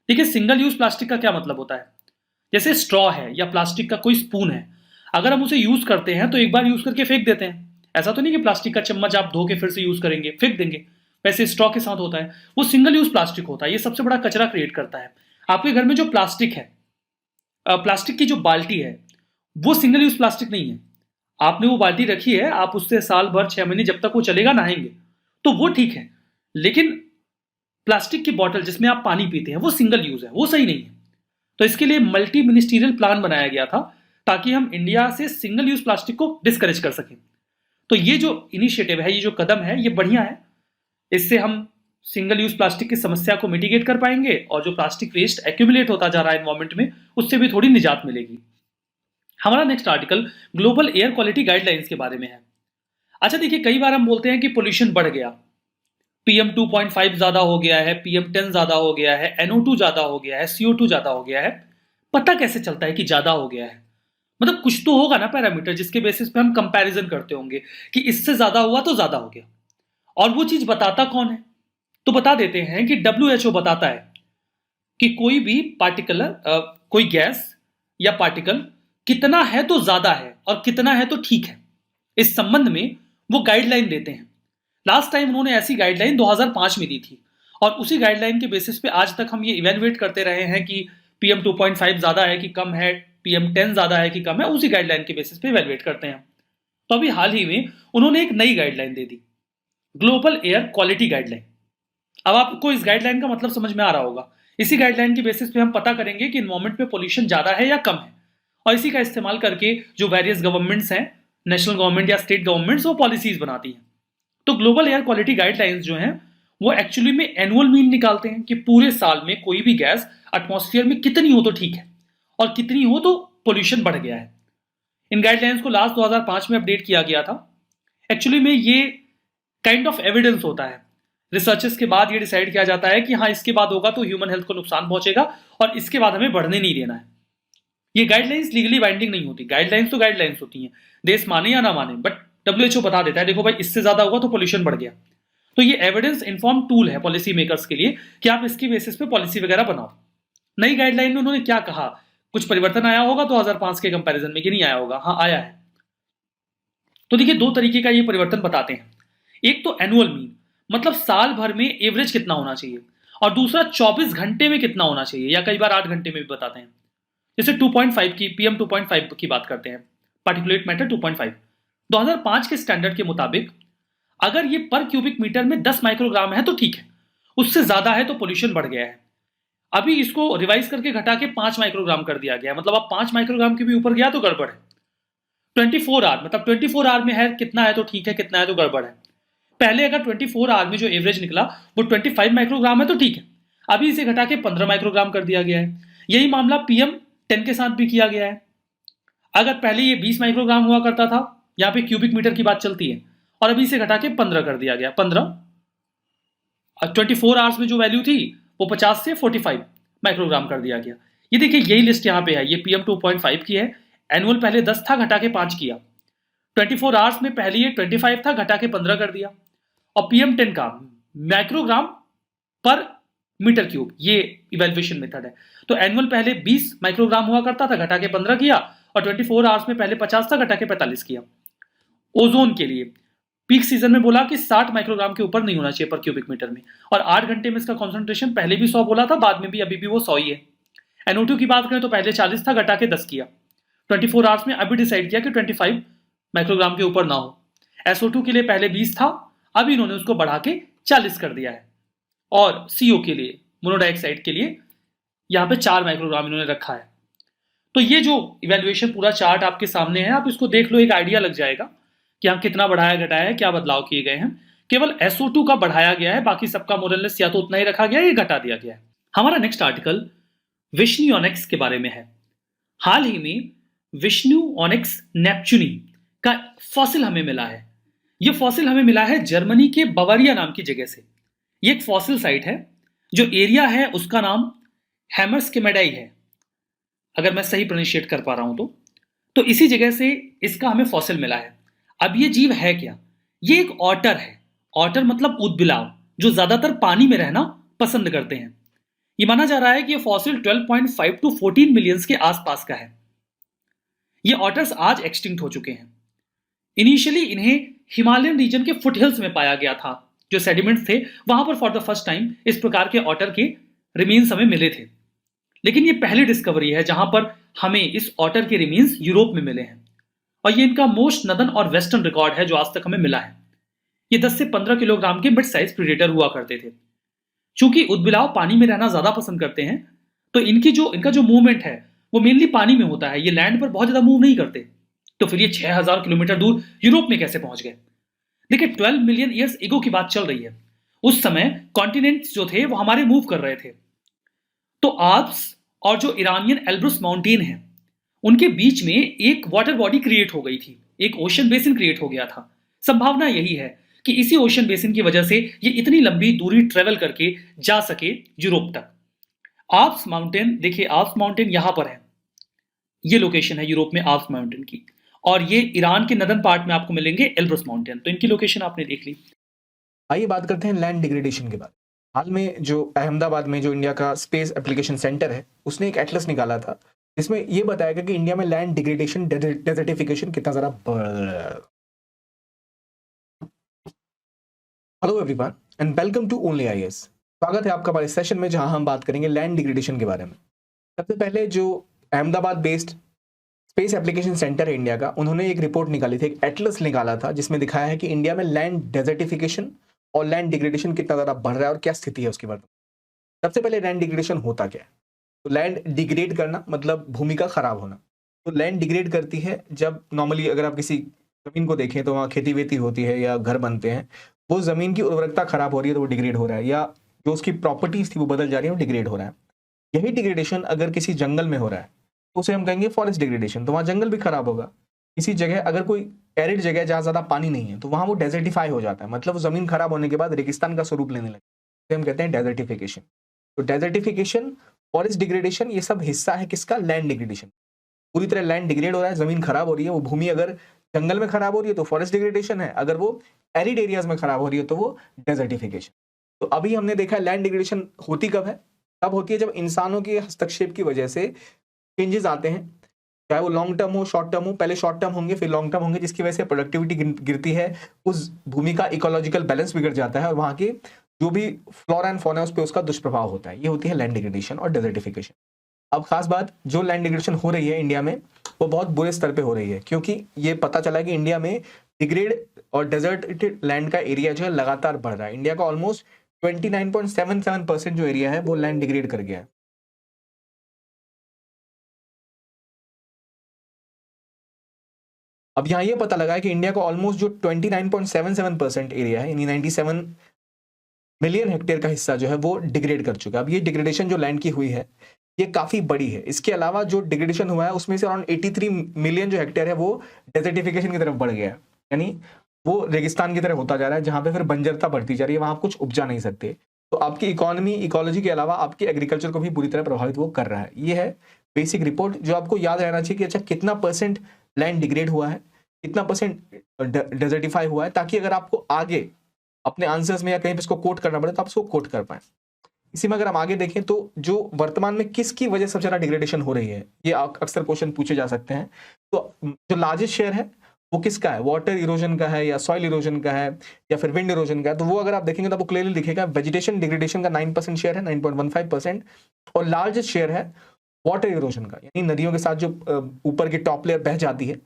देखिए, सिंगल यूज प्लास्टिक का क्या मतलब होता है। जैसे स्ट्रॉ है या प्लास्टिक का कोई स्पून है, अगर हम उसे यूज करते हैं तो एक बार यूज करके फेंक देते हैं। ऐसा तो नहीं कि प्लास्टिक का चम्मच आप धो के फिर से यूज करेंगे, फेंक देंगे। वैसे स्ट्रॉ के साथ होता है, वो सिंगल यूज प्लास्टिक होता है। ये सबसे बड़ा कचरा क्रिएट करता है। आपके घर में जो प्लास्टिक है, प्लास्टिक की जो बाल्टी है, वो सिंगल यूज प्लास्टिक नहीं है। आपने वो बाल्टी रखी है, आप उससे साल भर 6 महीने जब तक वो चलेगा नहाएंगे तो वो ठीक है, लेकिन प्लास्टिक की बॉटल जिसमें आप पानी पीते हैं वो सिंगल यूज है, वो सही नहीं है। तो इसके लिए मल्टी मिनिस्टीरियल प्लान बनाया गया था ताकि हम इंडिया से सिंगल यूज प्लास्टिक को डिस्करेज कर सकें। तो ये जो इनिशिएटिव है, ये जो कदम है, ये बढ़िया है। इससे हम सिंगल यूज प्लास्टिक की समस्या को मिटिगेट कर पाएंगे और जो प्लास्टिक वेस्ट एक्यूमुलेट होता जा रहा है एनवायरमेंट में, उससे भी थोड़ी निजात मिलेगी। हमारा next article global air quality guidelines के बारे में है। अच्छा देखिए, कई बार हम बोलते हैं कि पोल्यूशन बढ़ गया, PM 2.5 ज्यादा हो गया है, PM 10 ज्यादा हो गया है, NO2 ज्यादा हो गया है, CO2 ज्यादा हो गया है। पता कैसे चलता है कि ज्यादा हो गया है? मतलब कुछ तो होगा ना पैरामीटर जिसके बेसिस पे हम कंपैरिजन करते होंगे कि इससे ज्यादा हुआ तो ज्यादा हो गया। और वो चीज बताता कौन है? तो बता देते हैं कि WHO बताता है कि कोई भी पार्टिकुलर कोई गैस या पार्टिकल कितना है तो ज्यादा है और कितना है तो ठीक है। इस संबंध में वो गाइडलाइन देते हैं लास्ट टाइम उन्होंने ऐसी गाइडलाइन 2005 में दी थी, और उसी गाइडलाइन के बेसिस पे आज तक हम ये इवेलुएट करते रहे हैं कि पीएम 2.5 ज्यादा है कि कम है, पीएम 10 ज्यादा है कि कम है, उसी गाइडलाइन के बेसिस पे इवेलुएट करते हैं। तो अभी हाल ही में उन्होंने एक नई गाइडलाइन दे दी, ग्लोबल एयर क्वालिटी गाइडलाइन। अब आपको इस गाइडलाइन का मतलब समझ में आ रहा होगा। इसी गाइडलाइन के बेसिस पे हम पता करेंगे कि एनवायरमेंट में पोल्यूशन ज्यादा है या कम है, और इसी का इस्तेमाल करके जो वेरियस गवर्नमेंट्स हैं, नेशनल गवर्नमेंट या स्टेट गवर्नमेंट्स, वो पॉलिसीज बनाती हैं। तो ग्लोबल एयर क्वालिटी गाइडलाइंस जो हैं वो एक्चुअली में एनुअल मीन निकालते हैं कि पूरे साल में कोई भी गैस एटमॉस्फेयर में कितनी हो तो ठीक है, और कितनी हो तो पोल्यूशन बढ़ गया है। इन गाइडलाइंस को लास्ट 2005 में अपडेट किया गया था। एक्चुअली में ये काइंड ऑफ एविडेंस होता है, रिसर्चेस के बाद ये डिसाइड किया जाता है कि हाँ इसके बाद होगा तो ह्यूमन हेल्थ को नुकसान पहुंचेगा, और इसके बाद हमें बढ़ने नहीं देना है। ये गाइडलाइंस लीगली बाइंडिंग नहीं होती, गाइडलाइंस तो गाइडलाइंस होती हैं, देश माने या ना माने, बट डब्ल्यूएचओ बता देता है देखो भाई इससे ज्यादा होगा तो पोल्यूशन बढ़ गया। तो ये एविडेंस इन्फॉर्म टूल है पॉलिसी मेकर्स के लिए कि आप इसकी बेसिस पे पॉलिसी वगैरह बनाओ। नई गाइडलाइन में उन्होंने क्या कहा, कुछ परिवर्तन आया होगा 2005 के कंपैरिजन में कि नहीं आया होगा? हाँ आया है। तो देखिए दो तरीके का ये परिवर्तन बताते हैं। एक तो एनुअल मीन, मतलब साल भर में एवरेज कितना होना चाहिए, और दूसरा 24 घंटे में कितना होना चाहिए, या कई बार 8 घंटे में भी बताते हैं। जैसे 2.5 की पीएम 2.5 की बात करते हैं, पार्टिकुलेट मैटर 2.5, 2005 के स्टैंडर्ड के मुताबिक अगर ये पर क्यूबिक मीटर में 10 माइक्रोग्राम है तो ठीक है, उससे ज्यादा है तो पोल्यूशन बढ़ गया है। अभी इसको रिवाइज करके घटा के 5 माइक्रोग्राम कर दिया गया है, मतलब अब 5 माइक्रोग्राम के भी ऊपर गया तो गड़बड़ है। 24 आवर, मतलब 24 आवर में है कितना है तो ठीक है, कितना है तो गड़बड़ है। पहले अगर 24 आवर में जो एवरेज निकला वो 25 माइक्रोग्राम है तो ठीक है, अभी इसे घटा के 15 माइक्रोग्राम कर दिया गया है। यही मामला पीएम 10 के साथ भी किया गया है। अगर पहले ये 20 माइक्रोग्राम हुआ करता था, यहाँ पे क्यूबिक मीटर की बात चलती है, और अभी इसे घटा के 15 कर दिया गया, 15। 24 आवर्स में जो वैल्यू थी वो 50 से 45 माइक्रोग्राम कर दिया गया। ये देखिए यही लिस्ट यहाँ पे है, ये पीएम 2.5 की है। एनुअल पहले 10 था, घटा के 5 किया। 24 आवर्स में पहले ये 25 था, घटा के 15 कर दिया। और पीएम 10 का माइक्रोग्राम पर मीटर क्यूब, ये इवेल्युएशन मेथड है। तो एनुअल पहले 20 माइक्रोग्राम हुआ करता था, घटा के 15 किया, और 24 आवर्स में पहले 50 था, घटा के 45 किया। ओजोन के लिए पीक सीजन में बोला कि 60 माइक्रोग्राम के ऊपर नहीं होना चाहिए पर क्यूबिक मीटर में, और 8 घंटे में इसका कॉन्सेंट्रेशन पहले भी 100 बोला था, बाद में भी अभी भी वो 100 ही है। NO2 की बात करें तो पहले 40 था, घटा के 10 किया। 24 आवर्स में अभी डिसाइड किया कि 25 माइक्रोग्राम के ऊपर ना हो। SO2 के लिए पहले 20 था, अभी इन्होंने उसको बढ़ा के 40 कर दिया है। और CO के लिए, मोनोडाइऑक्साइड के लिए, यहाँ पे 4 माइक्रोग्राम इन्होंने रखा है। तो ये जो इवेल्युएशन पूरा चार्ट आपके सामने है, आप इसको देख लो, एक आइडिया लग जाएगा कि हाँ कितना बढ़ाया घटाया है, क्या बदलाव किए गए हैं। केवल SO2 का बढ़ाया गया है, बाकी सबका मोरलेस या तो उतना ही रखा गया है या घटा दिया गया है। हमारा नेक्स्ट आर्टिकल विष्णु ओनेक्स के बारे में है। हाल ही में विष्णु ओनेक्स नेपच्यूनी का फॉसिल हमें मिला है। यह फॉसिल हमें मिला है जर्मनी के बवारिया नाम की जगह से। ये एक फॉसिल साइट है, जो एरिया है उसका नाम हैमर्सकेमेडाई है, अगर मैं सही प्रोनाउंशिएट कर पा रहा हूं तो इसी जगह से इसका हमें फॉसिल मिला है। अब ये जीव है क्या? ये एक ऑटर है। ऑटर मतलब ऊदबिलाव, जो ज्यादातर पानी में रहना पसंद करते हैं। ये माना जा रहा है कि ये फॉसिल 12.5 टू 14 मिलियंस के आसपास का है। ये ऑटर्स आज एक्सटिंक्ट हो चुके हैं। इनिशियली इन्हें हिमालयन रीजन के फुटहिल्स में पाया गया था, जो सेडिमेंट्स थे वहां पर फॉर द फर्स्ट टाइम इस प्रकार के ऑटर के रिमेन्स हमें मिले थे। लेकिन ये पहली डिस्कवरी है जहां पर हमें इस ऑटर के रिमेन्स यूरोप में मिले हैं, और ये इनका मोस्ट नदर्न और वेस्टर्न रिकॉर्ड है जो आज तक हमें मिला है। ये 10 से 15 किलोग्राम के मिड साइज प्रीडेटर हुआ करते थे। चूंकि ऊदबिलाव पानी में रहना ज्यादा पसंद करते हैं, तो इनका जो मूवमेंट है वो मेनली पानी में होता है। ये लैंड पर बहुत ज्यादा मूव नहीं करते। तो फिर ये 6000 किलोमीटर दूर यूरोप में कैसे पहुंच गए? देखिए 12 मिलियन ईयर्स एगो की बात चल रही है। उस समय कॉन्टिनेंट्स जो थे वो हमारे मूव कर रहे थे। तो आल्प्स और जो ईरानियन एल्ब्रुस माउंटेन है, उनके बीच में एक वाटर बॉडी क्रिएट हो गई थी, एक ओशन बेसिन क्रिएट हो गया था। संभावना यही है कि इसी ओशन बेसिन की वजह से ये इतनी लंबी दूरी ट्रेवल करके जा सके यूरोप तक। आल्प्स माउंटेन, देखिए आल्प्स माउंटेन यहां पर है, ये लोकेशन है यूरोप में आल्प्स माउंटेन की, और ये ईरान के नदर्न पार्ट में आपको मिलेंगे एल्ब्रुस माउंटेन। तो इनकी लोकेशन आपने देख ली। आइए बात करते हैं लैंड डिग्रेडेशन के बारे में। हाल में जो अहमदाबाद में जो इंडिया का स्पेस एप्लीकेशन सेंटर है, उसने एक एटलस निकाला था, इसमें यह बताया गया कि इंडिया में लैंड डिग्रेडेशन, डेजर्टिफिकेशन कितना ज़्यादा बढ़ रहा है। Hello everyone and welcome to only IAS. स्वागत है आपका हमारे सेशन में जहां हम बात करेंगे लैंड डिग्रेडेशन के बारे में। सबसे पहले जो Ahmedabad based space application centre है इंडिया का, उन्होंने एक रिपोर्ट निकाली थी, एक एटलस निकाला था जिसमें दिखाया है कि इंडिया में लैंड डेजर्टिफिकेशन और लैंड डिग्रेडेशन कितना ज़्यादा बढ़ रहा है और क्या स्थिति है उसकी वर्तमान। सबसे पहले लैंड डिग्रेडेशन होता क्या है? तो लैंड डिग्रेड करना मतलब भूमि का खराब होना। तो लैंड डिग्रेड करती है जब नॉर्मली अगर आप किसी जमीन को देखें तो वहाँ खेती वेती होती है या घर बनते हैं, वो जमीन की उर्वरकता खराब हो रही है तो वो डिग्रेड हो रहा है, या जो उसकी प्रॉपर्टीज थी वो बदल जा रही है, वो डिग्रेड हो रहा है। यही डिग्रेडेशन अगर किसी जंगल में हो रहा है तो उसे हम कहेंगे फॉरेस्ट डिग्रेडेशन, तो वहाँ जंगल भी खराब होगा। किसी जगह अगर कोई एरिड जगह है जहाँ ज्यादा पानी नहीं है तो वहाँ वो डेजर्टिफाई हो जाता है, मतलब वो जमीन खराब होने के बाद रेगिस्तान का स्वरूप लेने लगता है, हम कहते हैं डेजर्टिफिकेशन। तो डेजर्टिफिकेशन, फॉरेस्ट डिग्रेडेशन, ये सब हिस्सा है किसका? Land degradation. पूरी तरह लैंड डिग्रेड हो रहा है, जमीन खराब हो रही है। वो भूमि अगर जंगल में खराब हो रही है तो फॉरेस्ट डिग्रेडेशन है, अगर वो एरिड एरियाज में खराब हो रही है तो वो डेजर्टिफिकेशन। तो अभी हमने देखा है लैंड डिग्रेडेशन होती कब है? तब होती है जब इंसानों के हस्तक्षेप की वजह से चेंजेस आते हैं, चाहे वो लॉन्ग टर्म हो शॉर्ट टर्म हो। पहले शॉर्ट टर्म होंगे फिर लॉन्ग टर्म होंगे, जिसकी वजह से प्रोडक्टिविटी गिरती है, उस भूमि का इकोलॉजिकल बैलेंस बिगड़ जाता है और वहां के जो भी फ्लोरा एंड फौना है उस पर उसका दुष्प्रभाव होता है। ये होती है लैंड डिग्रेडेशन और डेजर्टिफिकेशन। अब खास बात, जो लैंड डिग्रेडेशन हो रही है इंडिया में वो बहुत बुरे स्तर पे हो रही है, क्योंकि ये पता चला कि इंडिया में डिग्रेड और डेजर्टेड लैंड का एरिया जो है लगातार बढ़ रहा है। इंडिया का ऑलमोस्ट 29.77% जो एरिया है वो लैंड डिग्रेड कर गया है। अब यहाँ ये पता लगा है कि इंडिया का ऑलमोस्ट जो 29.77% एरिया है, यानी 97 मिलियन हेक्टेयर का हिस्सा जो है वो डिग्रेड कर चुका है। अब ये डिग्रेडेशन जो लैंड की हुई है ये काफी बड़ी है। इसके अलावा जो डिग्रेडेशन हुआ है उसमें से अराउंड 83 मिलियन जो हेक्टेयर है वो डेजर्टिफिकेशन की तरफ बढ़ गया है, यानी वो रेगिस्तान की तरफ होता जा रहा है, जहां पे फिर बंजरता बढ़ती जा रही है, वहां आप कुछ उपजा नहीं सकते। तो आपकी इकोनॉमी इकोलॉजी के अलावा आपकी एग्रीकल्चर को भी बुरी तरह प्रभावित वो कर रहा है। ये है बेसिक रिपोर्ट जो आपको याद रहना चाहिए कि अच्छा कितना परसेंट लैंड डिग्रेड हुआ है, कितना परसेंट डेजर्टिफाई हुआ है, ताकि अगर आपको आगे अपने आंसर्स में या कहीं पे इसको कोट करना पड़े तो आप इसको कोट कर पाए। इसी में अगर हम आगे देखें तो जो वर्तमान में किसकी वजह से सबसे ज्यादा डिग्रेडेशन हो रही है, ये अक्सर क्वेश्चन पूछे जा सकते हैं। तो जो लार्जेस्ट शेयर है वो किसका है? वाटर इरोजन का है या सॉइल इरोजन का है या फिर विंड इरोजन का है? तो वो अगर आप देखेंगे तो आपको क्लियरली दिखेगा वेजिटेशन डिग्रेडेशन का 9% शेयर है, 9.15%, और लार्जेस्ट शेयर है वाटर इरोजन का, यानी नदियों के साथ जो ऊपर की टॉप लेयर बह जाती है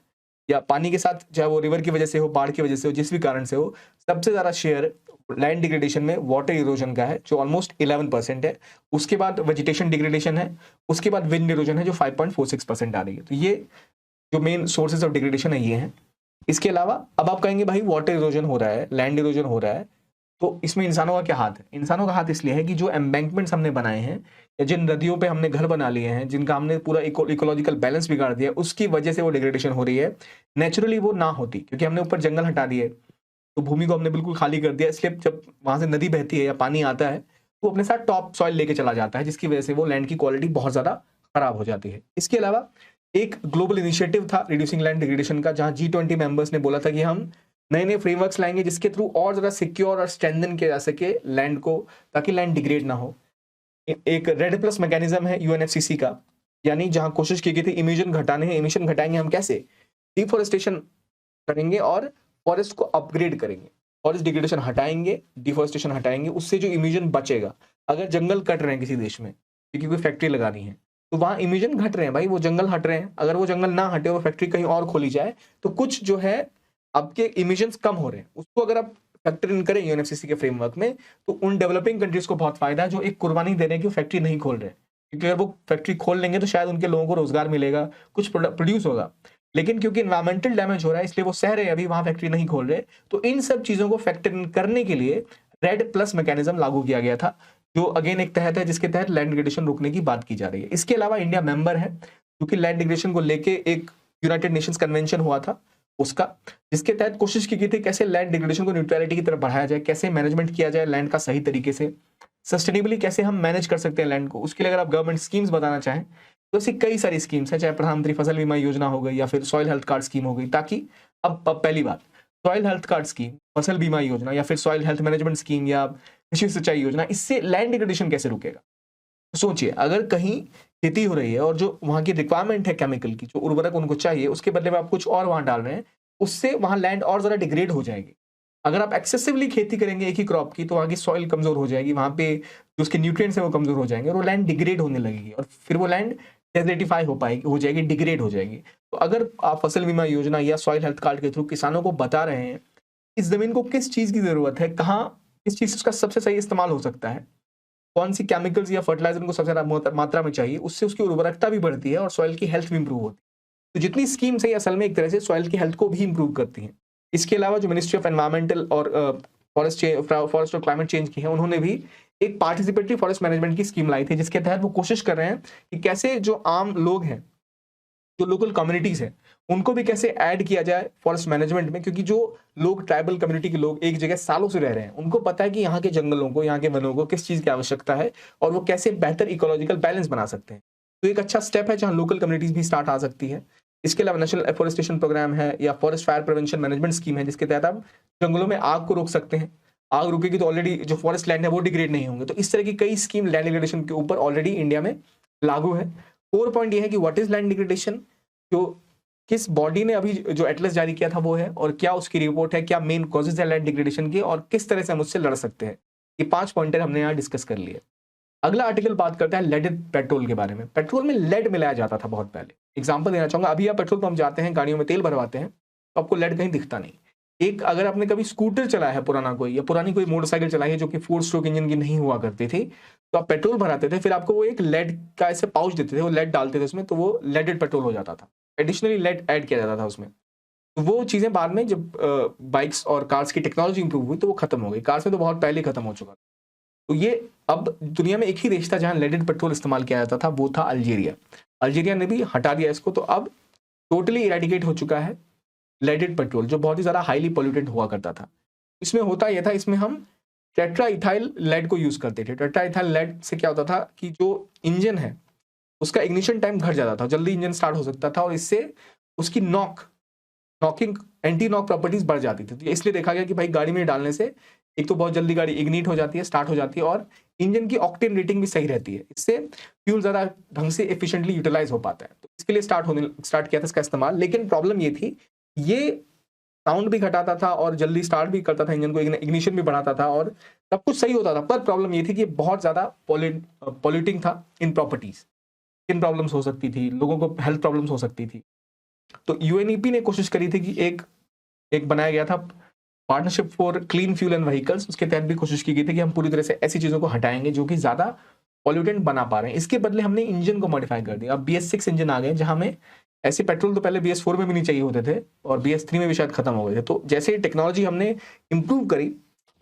या पानी के साथ, चाहे वो रिवर की वजह से हो, बाढ़ की वजह से हो, जिस भी कारण से हो, सबसे ज्यादा शेयर लैंड डिग्रेडेशन में वाटर इरोजन का है जो ऑलमोस्ट 11% है। उसके बाद वेजिटेशन डिग्रेडेशन है, उसके बाद विंड इरोजन है जो 5.46% आ रही है। तो ये जो मेन सोर्सेज ऑफ डिग्रेडेशन है ये हैं। इसके अलावा अब आप कहेंगे भाई वाटर इरोजन हो रहा है, लैंड इरोजन हो रहा है, तो इसमें इंसानों का क्या हाथ है? इंसानों का हाथ इसलिए है कि जो एम्बैंकमेंट्स हमने बनाए हैं या जिन नदियों पे हमने घर बना लिए हैं, जिनका हमने पूरा इकोलॉजिकल बैलेंस बिगाड़ दिया, उसकी वजह से वो डिग्रेडेशन हो रही है। नेचुरली वो ना होती, क्योंकि हमने ऊपर जंगल हटा दिए तो भूमि को हमने बिल्कुल खाली कर दिया, इसलिए जब वहां से नदी बहती है या पानी आता है तो अपने साथ टॉप सॉइल लेके चला जाता है, जिसकी वजह से वो लैंड की क्वालिटी बहुत ज्यादा खराब हो जाती है। इसके अलावा एक ग्लोबल इनिशिएटिव था रिड्यूसिंग लैंड डिग्रेडेशन का, जहां G20 मेंबर्स ने बोला था कि हम नए नए फ्रेमवर्क्स लाएंगे जिसके थ्रू और ज्यादा सिक्योर और स्ट्रेंथन किया जा सके लैंड को, ताकि लैंड डिग्रेड ना हो। एक रेड प्लस मैकेनिज्म है UNFCCC का, यानी जहां कोशिश की गई थी इमिशन घटाने, इमिशन घटाएंगे हम कैसे? डिफोरेस्टेशन करेंगे और फॉरेस्ट को अपग्रेड करेंगे, फॉरेस्ट डिग्रेडेशन हटाएंगे, डिफोरेस्टेशन हटाएंगे, उससे जो इमिशन बचेगा। अगर जंगल कट रहे हैं किसी देश में क्योंकि कोई फैक्ट्री लगानी है तो वहां इमिशन घट रहे हैं भाई, वो जंगल हट रहे हैं, अगर वो जंगल ना हटे और फैक्ट्री कहीं और खोली जाए तो कुछ जो है आपके इमिशंस कम हो रहे हैं, उसको अगर आप फैक्टर इन करें UNFCCC के फ्रेमवर्क में तो उन डेवलपिंग कंट्रीज को बहुत फायदा है जो एक कुर्बानी दे रहे हैं कि फैक्ट्री नहीं खोल रहे हैं, क्योंकि अगर वो फैक्ट्री खोल लेंगे तो शायद उनके लोगों को रोजगार मिलेगा, कुछ प्रोड्यूस होगा। लेकिन क्योंकि इन्वायरमेंटल डैमेज हो रहा है इसलिए वो सह रहे हैं, अभी वहां फैक्ट्री नहीं खोल रहे। तो इन सब चीजों को फैक्टर इन करने के लिए रेड प्लस मैकेनिज्म लागू किया गया था, जो अगेन एक तहत है जिसके तहत लैंड डिग्रेडेशन रोकने की बात की जा रही है। इसके अलावा इंडिया मेंबर है क्योंकि लैंड डिग्रेडेशन को लेके एक यूनाइटेड नेशंस कन्वेंशन हुआ था उसका, जिसके तहत कोशिश की गई थी कैसे लैंड डिग्रेडेशन को न्यूट्रलिटी की तरफ बढ़ाया जाए, कैसे मैनेजमेंट किया जाए लैंड का सही तरीके से, सस्टेनेबली कैसे हम मैनेज कर सकते हैं लैंड को। उसके लिए अगर आप गवर्नमेंट स्कीम्स बताना चाहें तो ऐसी कई सारी स्कीम्स है, चाहे प्रधानमंत्री फसल बीमा योजना हो गई या फिर सॉइल हेल्थ कार्ड स्कीम हो गई, ताकि अब पहली बात सॉइल हेल्थ कार्ड स्कीम, फसल बीमा योजना या फिर सॉइल हेल्थ मैनेजमेंट स्कीम या कृषि सिंचाई योजना, इससे लैंड डिग्रेडेशन कैसे रुकेगा? तो सोचिए, अगर कहीं खेती हो रही है और जो वहां की रिक्वायरमेंट है केमिकल की, जो उर्वरक उनको चाहिए, उसके बदले में आप कुछ और वहां डाल रहे हैं, उससे वहां लैंड और ज्यादा डिग्रेड हो जाएगी। अगर आप एक्सेसिवली खेती करेंगे एक ही क्रॉप की, तो वहाँ की सॉइल कमजोर हो जाएगी, वहाँ पे जो उसके न्यूट्रिएंट्स हैं वो कमजोर हो जाएंगे और वो लैंड डिग्रेड होने लगेगी और फिर वो लैंड डेजर्टिफाई हो जाएगी, डिग्रेड हो जाएगी। तो अगर आप फसल बीमा योजना या सॉइल हेल्थ कार्ड के थ्रू किसानों को बता रहे हैं इस जमीन को किस चीज की जरूरत है, कहाँ किस चीज उसका सबसे सही इस्तेमाल हो सकता है, कौन सी केमिकल्स या फर्टिलाइजर को सबसे ज्यादा मात्रा में चाहिए, उससे उसकी उर्वरकता भी बढ़ती है और सॉइल की हेल्थ भी इंप्रूव होती है। तो जितनी स्कीम्स है असल में एक तरह से सॉइल की हेल्थ को भी इंप्रूव करती हैं। इसके अलावा जो मिनिस्ट्री ऑफ एनवायरमेंटल और फॉरेस्ट और क्लाइमेट चेंज की है, उन्होंने भी एक पार्टिसिपेटरी फॉरेस्ट मैनेजमेंट की स्कीम लाई थी, जिसके तहत वो कोशिश कर रहे हैं कि कैसे जो आम लोग हैं, जो लोकल कम्युनिटीज हैं, उनको भी कैसे ऐड किया जाए फॉरेस्ट मैनेजमेंट में, क्योंकि जो लोग ट्राइबल कम्युनिटी के लोग एक जगह सालों से रह रहे हैं, उनको पता है कि यहाँ के जंगलों को, यहाँ के वनों को किस चीज की आवश्यकता है और वो कैसे बेहतर इकोलॉजिकल बैलेंस बना सकते हैं। तो एक अच्छा स्टेप है जहाँ लोकल कम्युनिटीज भी स्टार्ट आ सकती है। इसके अलावा नेशनल एफोरेस्टेशन प्रोग्राम है या forest fire prevention management scheme है, जिसके तहत आप जंगलों में आग को रोक सकते हैं। आग रुकेगी तो ऑलरेडी जो फॉरेस्ट लैंड है वो डिग्रेड नहीं होंगे। तो इस तरह की कई स्कीम लैंड डिग्रेडेशन के ऊपर ऑलरेडी इंडिया में लागू है। 4 पॉइंट ये है कि व्हाट इज लैंड डिग्रेडेशन, जो किस बॉडी ने अभी जो एटलस जारी किया था वो है, और क्या उसकी रिपोर्ट है, क्या मेन कॉजेज है लैंड डिग्रेडेशन की और किस तरह से हम उससे लड़ सकते हैं। ये 5 पॉइंटर हमने यहाँ डिस्कस कर लिए। अगला आर्टिकल बात करता है लेडेड पेट्रोल के बारे में। पेट्रोल में लेड मिलाया जाता था बहुत पहले। एग्जांपल देना चाहूंगा, अभी आप पेट्रोल पंप जाते हैं, गाड़ियों में तेल भरवाते हैं तो आपको लेड कहीं दिखता नहीं। एक अगर आपने कभी स्कूटर चलाया है पुराना कोई, या पुरानी कोई मोटरसाइकिल चलाई है जो कि 4 स्ट्रोक इंजन की नहीं हुआ करती थी, तो आप पेट्रोल भराते थे, फिर आपको वो एक लेड का ऐसे पाउच देते थे, वो लेड डालते थे उसमें, तो वो लेडेड पेट्रोल हो जाता था। एडिशनली लेड ऐड किया जाता था उसमें। तो वो चीजें बाद में जब बाइक्स और कार्स की टेक्नोलॉजी इंप्रूव हुई तो वो खत्म हो गई। कार्स में तो बहुत पहले खत्म हो चुका था। तो ये अब दुनिया में एक ही देश था जहां लेडेड पेट्रोल इस्तेमाल किया जाता था, वो था अल्जीरिया। अल्जीरिया ने भी हटा दिया इसको, तो अब टोटली इरेडिकेट हो चुका है लेडेड पेट्रोल, जो बहुत ही ज्यादा हाईली पॉल्यूटेड हुआ करता था। इसमें होता यह था, इसमें हम टेट्रा इथाइल लेड को यूज करते थे। टेट्रा इथाइल लेड से क्या होता था कि जो इंजन है उसका इग्निशन टाइम घट जाता था, जल्दी इंजन स्टार्ट हो सकता था, और इससे उसकी नॉकिंग एंटी नॉक प्रॉपर्टीज बढ़ जाती थी। तो इसलिए देखा गया कि भाई गाड़ी में डालने से एक तो बहुत जल्दी गाड़ी इग्निट हो जाती है, स्टार्ट हो जाती है, और इंजन की ऑक्टेन रेटिंग भी सही रहती है। इससे फ्यूल ज्यादा ढंग से एफिशिएंटली यूटिलाइज हो पाता है। तो इसके लिए स्टार्ट किया था इसका इस्तेमाल। लेकिन प्रॉब्लम ये थी, ये साउंड भी घटाता था और जल्दी स्टार्ट भी करता था इंजन को, इग्निशन भी बढ़ाता था और सब कुछ सही होता था। पर प्रॉब्लम ये थी कि बहुत ज्यादा पॉल्यूटिंग था इन प्रॉपर्टीज। स्किन प्रॉब्लम्स हो सकती थी, लोगों को हेल्थ प्रॉब्लम्स हो सकती थी। तो यूएनईपी ने कोशिश करी थी कि एक बनाया गया था partnership for clean fuel and vehicles. उसके तहत भी कोशिश की गई थी कि हम पूरी तरह से ऐसी चीजों को हटाएंगे जो कि ज्यादा पॉल्यूटेंट बना पा रहे हैं। इसके बदले हमने इंजन को मॉडिफाई कर दिया। अब BS6 इंजन आ गए, जहां में ऐसे पेट्रोल तो पहले BS4 में भी नहीं चाहिए होते थे और BS3 में भी शायद खत्म हो गए थे। तो जैसे ही टेक्नोलॉजी हमने इंप्रूव करी,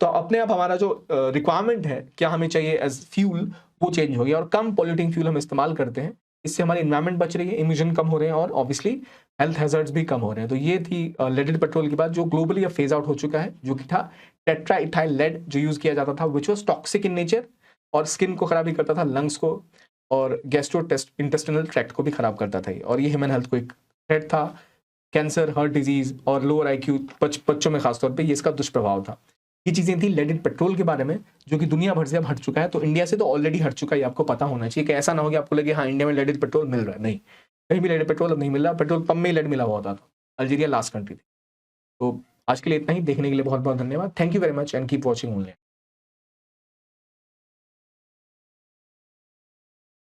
तो अपने आप हमारा जो रिक्वायरमेंट है, क्या हमें चाहिए एज फ्यूल, वो चेंज हो गया और कम पॉल्यूटिंग फ्यूल हम इस्तेमाल करते हैं। इससे हमारी एनवायरमेंट बच रही है, इमिशन कम हो रहे हैं और ऑब्वियसली हेल्थ हैजर्ड्स भी कम हो रहे हैं। तो ये थी लेडेड पेट्रोल की बात, जो ग्लोबली अब फेज आउट हो चुका है, जो कि था टेट्रा इथाइल लेड जो यूज किया जाता था, which was toxic in nature और स्किन को खराबी करता था, लंग्स को और गैस्ट्रो इंटेस्टिनल ट्रैक्ट को भी खराब करता था। और ये ह्यूमन हेल्थ को एक थ्रेट था। कैंसर, हार्ट डिजीज और लोअर IQ बच्चों में खासतौर पर ये इसका दुष्प्रभाव था। ये चीजें थी लेडेड पेट्रोल के बारे में, जो कि दुनिया भर से अब हट चुका है। तो इंडिया से तो ऑलरेडी हट चुका है, आपको पता होना चाहिए कि ऐसा ना हो कि आपको लगे हाँ इंडिया में लेडेड पेट्रोल मिल रहा है। नहीं, कहीं भी लेडेड पेट्रोल अब नहीं मिल रहा। पेट्रोल पंप में ही लेड मिला हुआ होता था। अल्जीरिया लास्ट कंट्री थी। तो आज के लिए इतना ही। देखने के लिए बहुत बहुत धन्यवाद। Thank you very much and keep watching only.